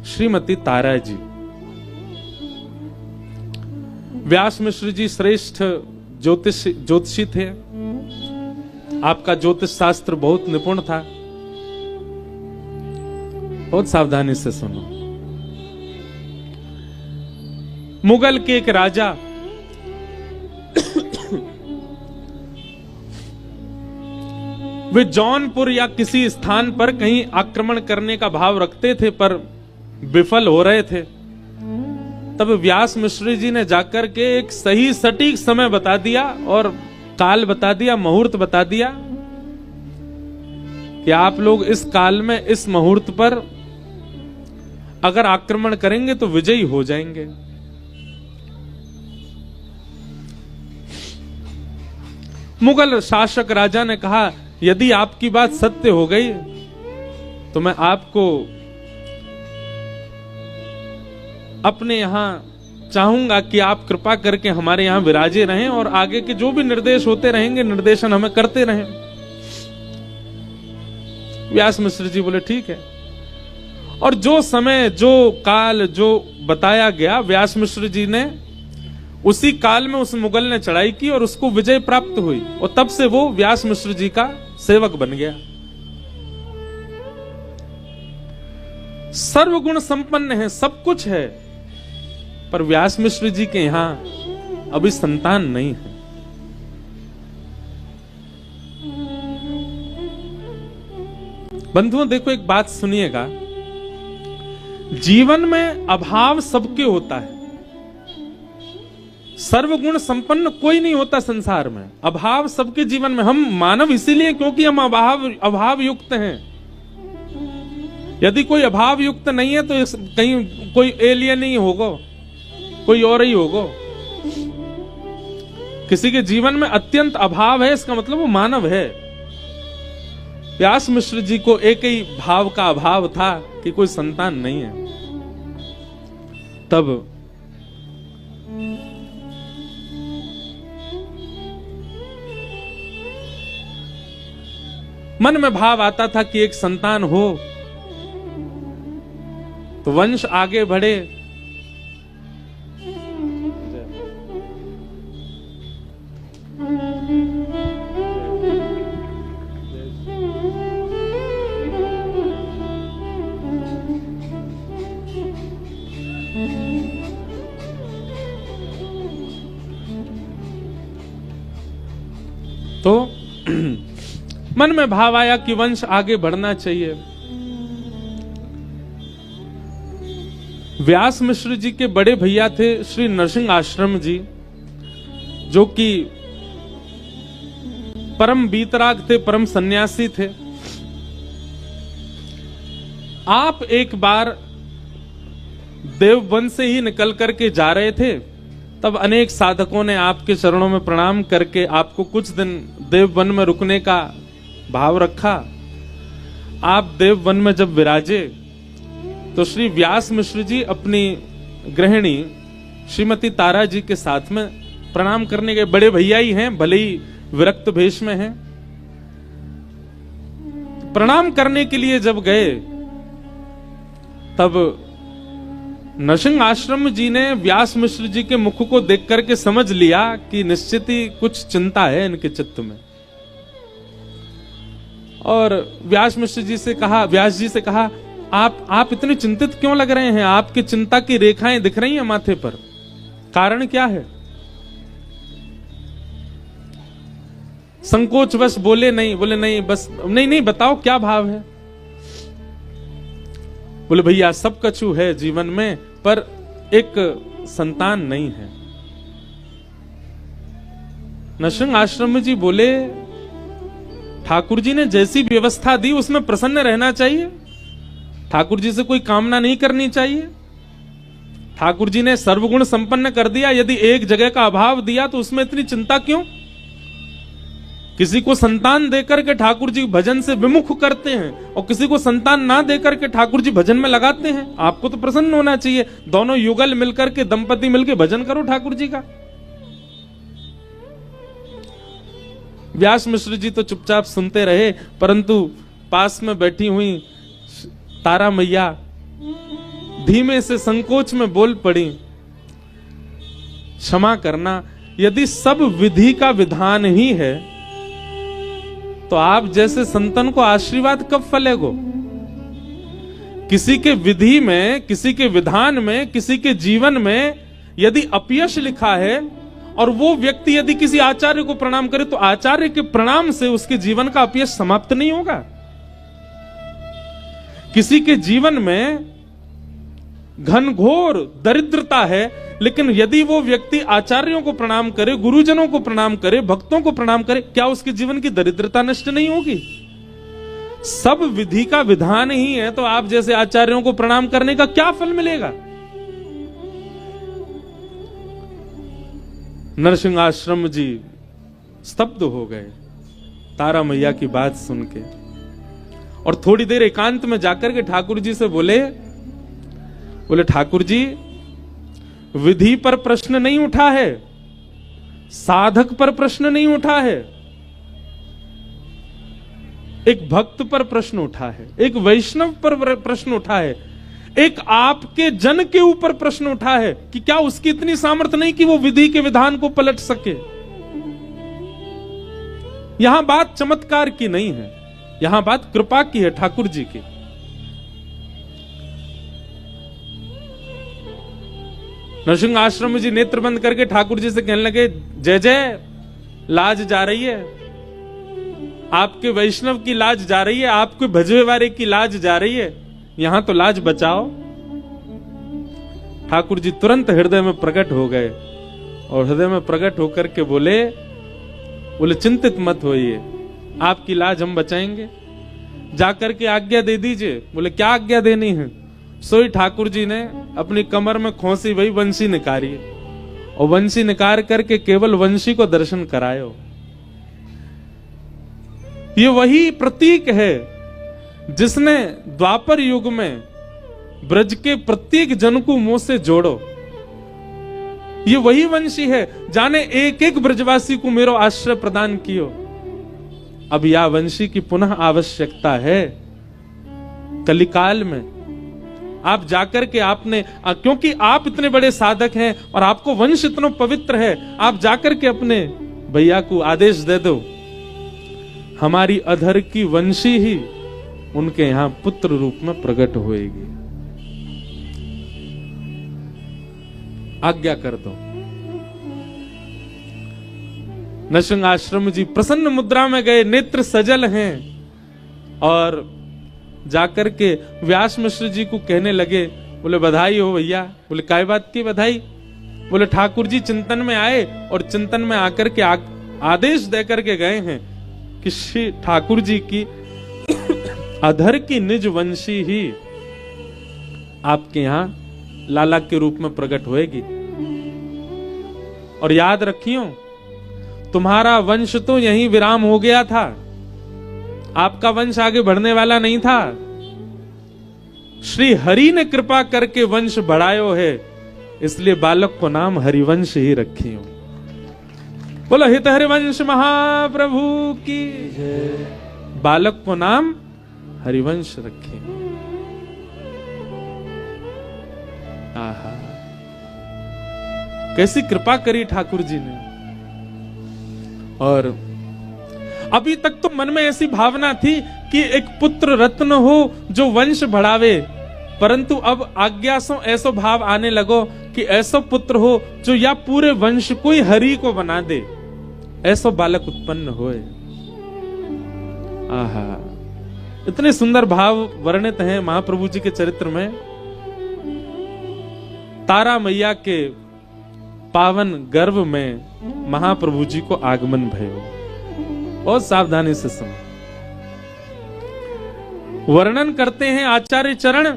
श्रीमती तारा जी। व्यास मिश्र जी श्रेष्ठ ज्योतिषी थे। आपका ज्योतिष शास्त्र बहुत निपुण था। बहुत सावधानी से सुनो। मुगल के एक राजा वे जौनपुर या किसी स्थान पर कहीं आक्रमण करने का भाव रखते थे पर विफल हो रहे थे। तब व्यास मिश्र जी ने जाकर के एक सही सटीक समय बता दिया और काल बता दिया, मुहूर्त बता दिया कि आप लोग इस काल में इस मुहूर्त पर अगर आक्रमण करेंगे तो विजयी हो जाएंगे। मुगल शासक राजा ने कहा, यदि आपकी बात सत्य हो गई तो मैं आपको अपने यहां चाहूंगा कि आप कृपा करके हमारे यहां विराजे रहें और आगे के जो भी निर्देश होते रहेंगे निर्देशन हमें करते रहें। व्यास मिश्र जी बोले ठीक है। और जो समय, जो काल, जो बताया गया, व्यास मिश्र जी ने उसी काल में उस मुगल ने चढ़ाई की और उसको विजय प्राप्त हुई और तब से वो व्यास मिश्र जी का सेवक बन गया। सर्वगुण संपन्न है, सब कुछ है, पर व्यास मिश्र जी के यहां अभी संतान नहीं है। बंधुओं देखो, एक बात सुनिएगा, जीवन में अभाव सबके होता है। सर्वगुण संपन्न कोई नहीं होता संसार में, अभाव सबके जीवन में। हम मानव इसीलिए क्योंकि हम अभाव युक्त हैं। यदि कोई अभाव युक्त नहीं है तो कहीं कोई एलियन नहीं होगा, कोई और ही होगा। किसी के जीवन में अत्यंत अभाव है, इसका मतलब वो मानव है। व्यास मिश्र जी को एक ही भाव का अभाव था कि कोई संतान नहीं है। तब मन में भाव आता था कि एक संतान हो तो वंश आगे बढ़े। तो मन में भाव आया कि वंश आगे बढ़ना चाहिए। व्यास मिश्र जी के बड़े भैया थे श्री नरसिंह आश्रम जी, जो कि परम बीतराग थे, परम सन्यासी थे। आप एक बार देववन से ही निकल करके जा रहे थे, तब अनेक साधकों ने आपके चरणों में प्रणाम करके आपको कुछ दिन देववन में रुकने का भाव रखा। आप देववन में जब विराजे तो श्री व्यास मिश्र जी अपनी गृहिणी श्रीमती तारा जी के साथ में प्रणाम करने गए। बड़े भैया ही हैं, भले ही विरक्त भेष में हैं। प्रणाम करने के लिए जब गए तब नरसिंह आश्रम जी ने व्यास मिश्र जी के मुख को देख करके समझ लिया कि निश्चित ही कुछ चिंता है इनके चित्त में। और व्यास मिश्र जी से कहा, व्यास जी से कहा आप इतने चिंतित क्यों लग रहे हैं? आपकी चिंता की रेखाएं दिख रही हैं माथे पर, कारण क्या है? संकोच बस बोले नहीं, बस नहीं, बताओ क्या भाव है? बोले भैया सब कछु है जीवन में, पर एक संतान नहीं है। नरसिंह आश्रम जी बोले ठाकुर जी ने जैसी व्यवस्था दी उसमें प्रसन्न रहना चाहिए, ठाकुर जी से कोई कामना नहीं करनी चाहिए। ठाकुर जी ने सर्वगुण संपन्न कर दिया, यदि एक जगह का अभाव दिया तो उसमें इतनी चिंता क्यों? किसी को संतान देकर के ठाकुर जी भजन से विमुख करते हैं और किसी को संतान ना देकर के ठाकुर जी भजन में लगाते हैं। आपको तो प्रसन्न होना चाहिए, दोनों युगल मिलकर के, दंपति मिलकर भजन करो ठाकुर जी का। व्यास मिश्र जी तो चुपचाप सुनते रहे, परंतु पास में बैठी हुई तारा मैया धीमे से संकोच में बोल पड़ी, क्षमा करना, यदि सब विधि का विधान ही है तो आप जैसे संतन को आशीर्वाद कब फलेगो? किसी के विधि में, किसी के विधान में, किसी के जीवन में यदि अपयश लिखा है और वो व्यक्ति यदि किसी आचार्य को प्रणाम करे तो आचार्य के प्रणाम से उसके जीवन का अपयश समाप्त नहीं होगा। किसी के जीवन में घनघोर दरिद्रता है, लेकिन यदि वो व्यक्ति आचार्यों को प्रणाम करे, गुरुजनों को प्रणाम करे, भक्तों को प्रणाम करे, क्या उसके जीवन की दरिद्रता नष्ट नहीं होगी? सब विधि का विधान ही है तो आप जैसे आचार्यों को प्रणाम करने का क्या फल मिलेगा? नरसिंह आश्रम जी स्तब्ध हो गए तारा मैया की बात सुन के, और थोड़ी देर एकांत में जाकर के ठाकुर जी से बोले ठाकुर जी, विधि पर प्रश्न नहीं उठा है, साधक पर प्रश्न नहीं उठा है, एक भक्त पर प्रश्न उठा है, एक वैष्णव पर प्रश्न उठा है, एक आपके जन के ऊपर प्रश्न उठा है कि क्या उसकी इतनी सामर्थ्य नहीं कि वो विधि के विधान को पलट सके। यहां बात चमत्कार की नहीं है, यहां बात कृपा की है, ठाकुर जी की। नरसिंह आश्रम जी नेत्र बंद करके ठाकुर जी से कहने लगे, जय जय, लाज जा रही है, आपके वैष्णव की लाज जा रही है, आपके भजवे वाले की लाज जा रही है, यहां तो लाज बचाओ। ठाकुर जी तुरंत हृदय में प्रकट हो गए और हृदय में प्रकट होकर के बोले चिंतित मत होइए, आपकी लाज हम बचाएंगे, जाकर के आज्ञा दे दीजिए। बोले क्या आज्ञा देनी है? सोई ठाकुर जी ने अपनी कमर में खोसी वही वंशी निकाली और वंशी निकाल करके केवल वंशी को दर्शन करायो। ये वही प्रतीक है जिसने द्वापर युग में ब्रज के प्रत्येक जन को मुंह से जोड़ो। ये वही वंशी है जाने एक एक ब्रजवासी को मेरो आश्रय प्रदान कियो। अब यह वंशी की पुनः आवश्यकता है कलिकाल में। आप जाकर के आपने, क्योंकि आप इतने बड़े साधक हैं और आपको वंश इतना पवित्र है, आप जाकर के अपने भैया को आदेश दे दो, हमारी अधर की वंशी ही उनके यहां पुत्र रूप में प्रकट होएगी, आज्ञा कर दो। नरसिंह आश्रम जी प्रसन्न मुद्रा में गए, नेत्र सजल हैं और जाकर के व्यास मिश्र जी को कहने लगे, बोले बधाई हो भैया। बोले काय बात की बधाई? बोले ठाकुर जी चिंतन में आए और चिंतन में आकर के आदेश देकर के गए हैं कि श्री ठाकुर जी की अधर की निज वंशी ही आपके यहां लाला के रूप में प्रकट होएगी। और याद रखियो, तुम्हारा वंश तो यहीं विराम हो गया था, आपका वंश आगे बढ़ने वाला नहीं था। श्री हरि ने कृपा करके वंश बढ़ायो है, इसलिए बालक को नाम हरिवंश ही रखियो। बोलो हित हरिवंश महाप्रभु की जय। बालक को नाम हरिवंश रखे। आहा, कैसी कृपा करी ठाकुर जी ने। और अभी तक तो मन में ऐसी भावना थी कि एक पुत्र रत्न हो जो वंश बढ़ावे, परंतु अब आज्ञा सो ऐसो भाव आने लगो कि ऐसो पुत्र हो जो या पूरे वंश को ही हरि को बना दे, ऐसो बालक उत्पन्न होए। आहा, इतने सुंदर भाव वर्णित हैं महाप्रभु जी के चरित्र में। तारा मैया के पावन गर्भ में महाप्रभु जी को आगमन भयो। बहुत सावधानी से सुनो। वर्णन करते हैं आचार्य चरण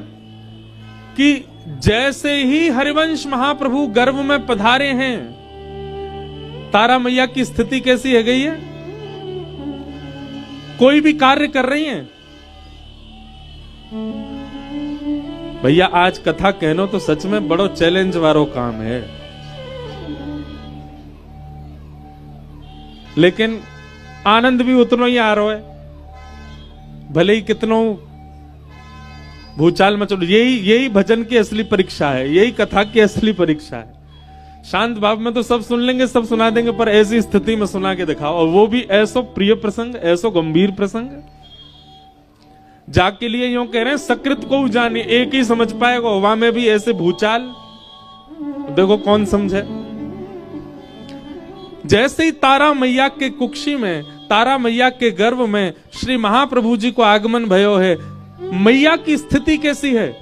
कि जैसे ही हरिवंश महाप्रभु गर्भ में पधारे हैं, तारा मैया की स्थिति कैसी है गई है? कोई भी कार्य कर रही हैं। भैया आज कथा कहनो तो सच में बड़ो चैलेंज वारो काम है, लेकिन आनंद भी उतना ही आ रहा है, भले ही कितनों भूचाल मचलो। यही भजन की असली परीक्षा है, यही कथा की असली परीक्षा है। शांत भाव में तो सब सुन लेंगे, सब सुना देंगे, पर ऐसी स्थिति में सुना के दिखाओ, और वो भी ऐसो प्रिय प्रसंग, ऐसो गंभीर प्रसंग। जाग के लिए यूं कह रहे हैं, सकृत को जाने एक ही समझ पाएगा, वहां में भी ऐसे भूचाल, देखो कौन समझे। जैसे ही तारा मैया के कुक्षी में, तारा मैया के गर्भ में श्री महाप्रभु जी को आगमन भयो है। मैया की स्थिति कैसी है?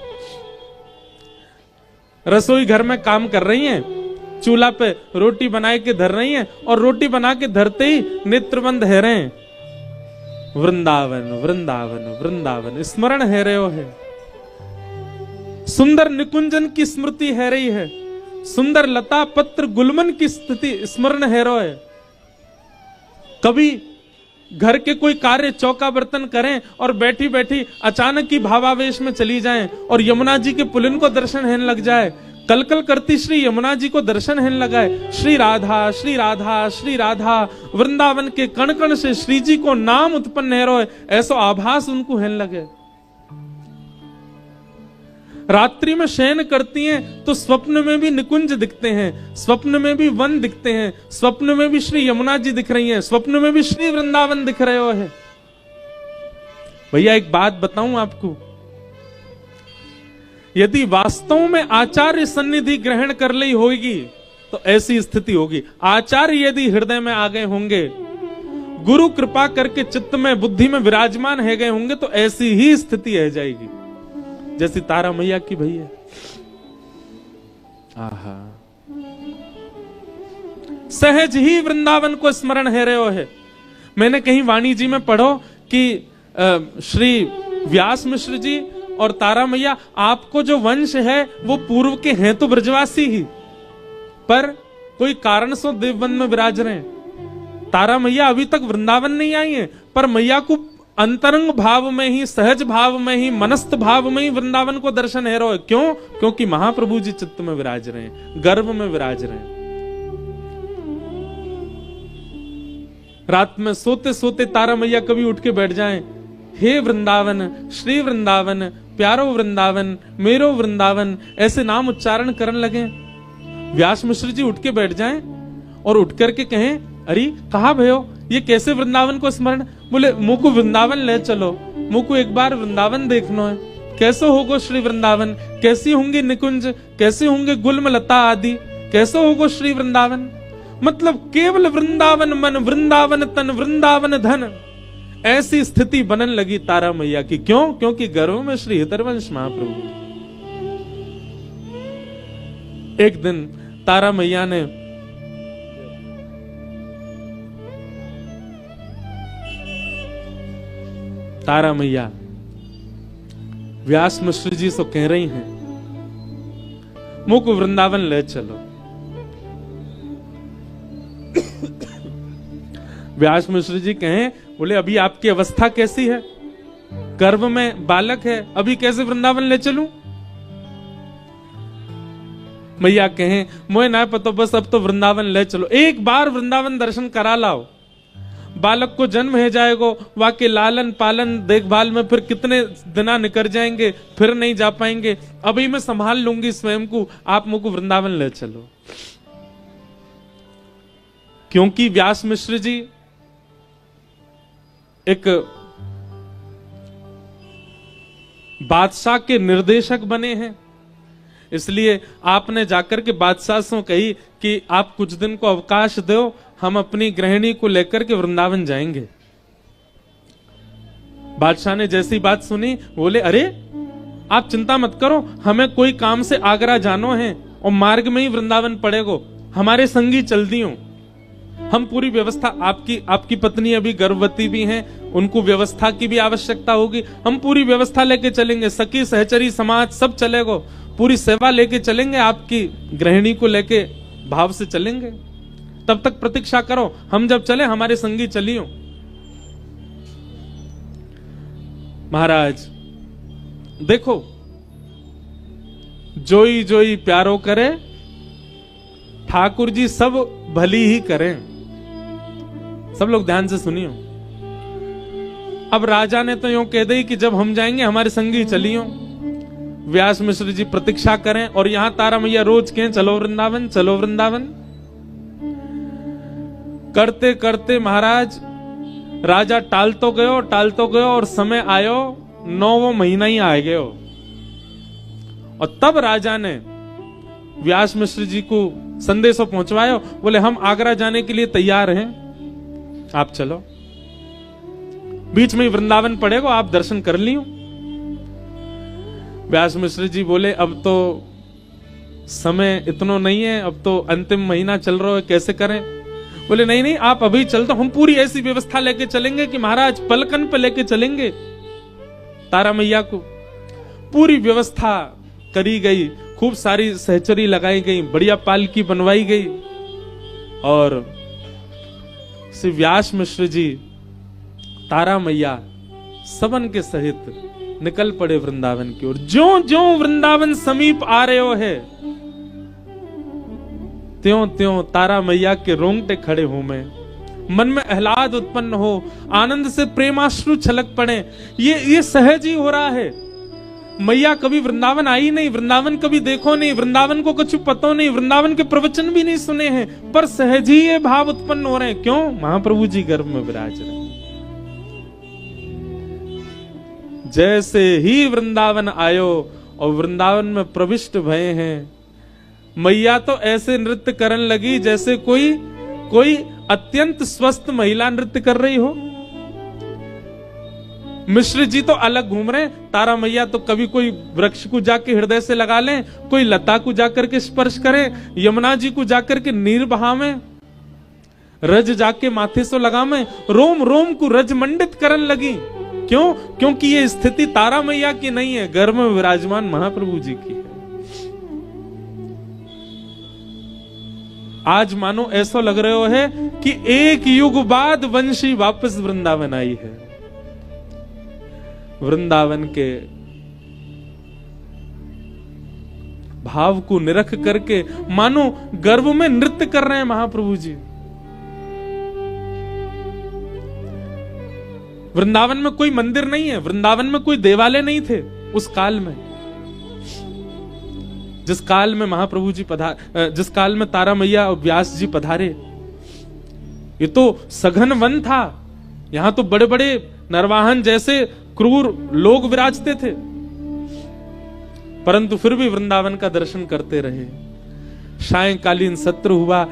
रसोई घर में काम कर रही हैं, चूल्हा पे रोटी बना के धर रही हैं, और रोटी बना के धरते ही नेत्रबंद है रहे हैं, वृंदावन वृंदावन वृंदावन स्मरण है रहे हो है। सुंदर निकुंजन की स्मृति है रही है, सुंदर लता पत्र गुलमन की स्थिति स्मरण है रो है। कभी घर के कोई कार्य चौका बर्तन करें और बैठी बैठी अचानक की भावावेश में चली जाएं और यमुना जी के पुलिन को दर्शन हेन लग जाए, कलकल करती श्री यमुना जी को दर्शन हेन लगाए, श्री राधा श्री राधा श्री राधा, वृंदावन के कण कण से श्री जी को नाम उत्पन्न है रोए, ऐसो आभास उनको हेन लगे। रात्रि में शयन करती हैं तो स्वप्न में भी निकुंज दिखते हैं, स्वप्न में भी वन दिखते हैं, स्वप्न में भी श्री यमुना जी दिख रही हैं, स्वप्न में भी श्री वृंदावन दिख रहे हो है। भैया एक बात बताऊं आपको, यदि वास्तव में आचार्य सन्निधि ग्रहण कर ली होगी तो ऐसी स्थिति होगी। आचार्य यदि हृदय में आ गए होंगे, गुरु कृपा करके चित्त में बुद्धि में विराजमान है गए होंगे, तो ऐसी ही स्थिति रह जाएगी जैसी तारा मैया की भैया। आहा, सहज ही वृंदावन को स्मरण है रहे हो है। मैंने कहीं वाणी जी में पढ़ो कि श्री व्यास मिश्र जी और तारा मैया, आपको जो वंश है वो पूर्व के हैं तो ब्रजवासी ही, पर कोई कारण से देववन में विराज रहे हैं। तारा मैया अभी तक वृंदावन नहीं आई है, पर मैया को अंतरंग भाव में ही, सहज भाव में ही, मनस्थ भाव में ही वृंदावन को दर्शन है रहा है। क्यों? क्योंकि महाप्रभु जी चित्त में विराज रहे हैं, गर्भ में विराज रहे हैं। रात में सोते सोते तारा मैया कभी उठ के बैठ जाएं, हे वृंदावन, श्री वृंदावन, प्यारो वृंदावन, मेरो वृंदावन, ऐसे नाम उच्चारण करने लगे। व्यास मिश्र जी उठ के बैठ जाएं और उठ करके कहें, अरे कहा भयो, ये कैसे वृंदावन को स्मरण? बोले मुझको वृंदावन ले चलो, मुझको एक बार वृंदावन देखना है। कैसे होगो श्री वृंदावन, कैसी होंगे निकुंज, कैसे होंगे गुल्म लता आदि, कैसे होगो श्री वृंदावन? मतलब केवल वृंदावन मन, वृंदावन तन, वृंदावन धन, ऐसी स्थिति बनने लगी तारा मैया की। क्यों? क्योंकि गर्भ में श्री हितरवंश महाप्रभु। एक दिन तारा मैया ने व्यास मिश्र जी से कह रही हैं, मुझको वृंदावन ले चलो। व्यास मिश्र जी कहें, बोले अभी आपकी अवस्था कैसी है? गर्भ में बालक है, अभी कैसे वृंदावन ले चलूं? मैया कहें, मुझे ना पता, बस अब तो वृंदावन ले चलो, एक बार वृंदावन दर्शन करा लाओ। बालक को जन्म है जाएगा, वहां के लालन पालन देखभाल में फिर कितने दिना निकल जाएंगे, फिर नहीं जा पाएंगे, अभी मैं संभाल लूंगी स्वयं को, आप मुझको वृंदावन ले चलो। क्योंकि व्यास मिश्र जी एक बादशाह के निर्देशक बने हैं। इसलिए आपने जाकर के बादशाह से कही कि आप कुछ दिन को अवकाश दो, हम अपनी गृहिणी को लेकर के वृंदावन जाएंगे। बादशाह ने जैसी बात सुनी बोले, अरे आप चिंता मत करो, हमें कोई काम से आगरा जानो है और मार्ग में ही वृंदावन पड़ेगो, हमारे संगी चल दियो। हम पूरी व्यवस्था, आपकी पत्नी अभी गर्भवती भी हैं, उनको व्यवस्था की भी आवश्यकता होगी, हम पूरी व्यवस्था लेके चलेंगे, सखी सहचरी समाज सब चलेगो, पूरी सेवा लेके चलेंगे, आपकी गृहिणी को लेके भाव से चलेंगे। तब तक प्रतीक्षा करो, हम जब चले हमारे संगी चलियो। महाराज देखो, जोई जोई प्यारो करे, ठाकुर जी सब भली ही करें। सब लोग ध्यान से सुनियो। अब राजा ने तो यूं कह दी कि जब हम जाएंगे हमारे संगी चलियो। व्यास मिश्र जी प्रतीक्षा करें और यहां तारा मैया रोज कहें चलो वृंदावन, चलो वृंदावन। करते करते महाराज राजा टालतो गयो और समय आयो 9वां महीना ही आ गयो। और तब राजा ने व्यास मिश्र जी को संदेशो पहुंचवायो, बोले हम आगरा जाने के लिए तैयार हैं, आप चलो, बीच में ही वृंदावन पड़ेगा, आप दर्शन कर लियो। व्यास मिश्र जी बोले अब तो समय इतना नहीं है, अब तो अंतिम महीना चल रहा है, कैसे करें। बोले नहीं नहीं, आप अभी चल, तो हम पूरी ऐसी व्यवस्था लेके चलेंगे कि महाराज पलकन पे लेके चलेंगे तारा मैया को। पूरी व्यवस्था करी गई, खूब सारी सहचरी लगाई गई, बढ़िया पालकी बनवाई गई और श्री व्यास मिश्र जी तारा मैया सबन के सहित निकल पड़े वृंदावन की ओर। ज्यों ज्यों वृंदावन समीप आ रहे हो है, त्यों त्यों तारा मैया के रोंगटे खड़े हो में, मन में आह्लाद उत्पन्न हो, आनंद से प्रेमाश्रु छलक पड़े। ये सहज ही हो रहा है। मैया कभी वृंदावन आई नहीं, वृंदावन कभी देखो नहीं, वृंदावन को कुछ पता नहीं, वृंदावन के प्रवचन भी नहीं सुने हैं, पर सहज ही ये भाव उत्पन्न हो रहे हैं। क्यों? महाप्रभु जी गर्भ में विराज रहे। जैसे ही वृंदावन आयो और वृंदावन में प्रविष्ट भये हैं, मैया तो ऐसे नृत्य करने लगी जैसे कोई अत्यंत स्वस्थ महिला नृत्य कर रही हो। मिश्र जी तो अलग घूम रहे, तारा मैया तो कभी कोई वृक्ष को जाके हृदय से लगा लें, कोई लता को जाकर के स्पर्श करें, यमुना जी को जाकर के नीर बहावे, रज जाके माथे से लगावे, रोम रोम को रज मंडित करने लगी। क्यों? क्योंकि ये स्थिति तारा मैया की नहीं है, गर्भ में विराजमान महाप्रभु जी की है। आज मानो ऐसा लग रहा है कि एक युग बाद वंशी वापस वृंदावन आई है। वृंदावन के भाव को निरख करके मानो गर्भ में नृत्य कर रहे हैं महाप्रभु जी। वृंदावन में कोई मंदिर नहीं है, वृंदावन में कोई देवालय नहीं थे उस काल में, जिस काल में महाप्रभु जी जिस काल में तारा मैया और व्यास जी पधारे। ये तो सघन वन था, यहां तो बड़े बड़े नरवाहन जैसे क्रूर लोग विराजते थे, परंतु फिर भी वृंदावन का दर्शन करते रहे। सायंकालीन सत्र हुआ,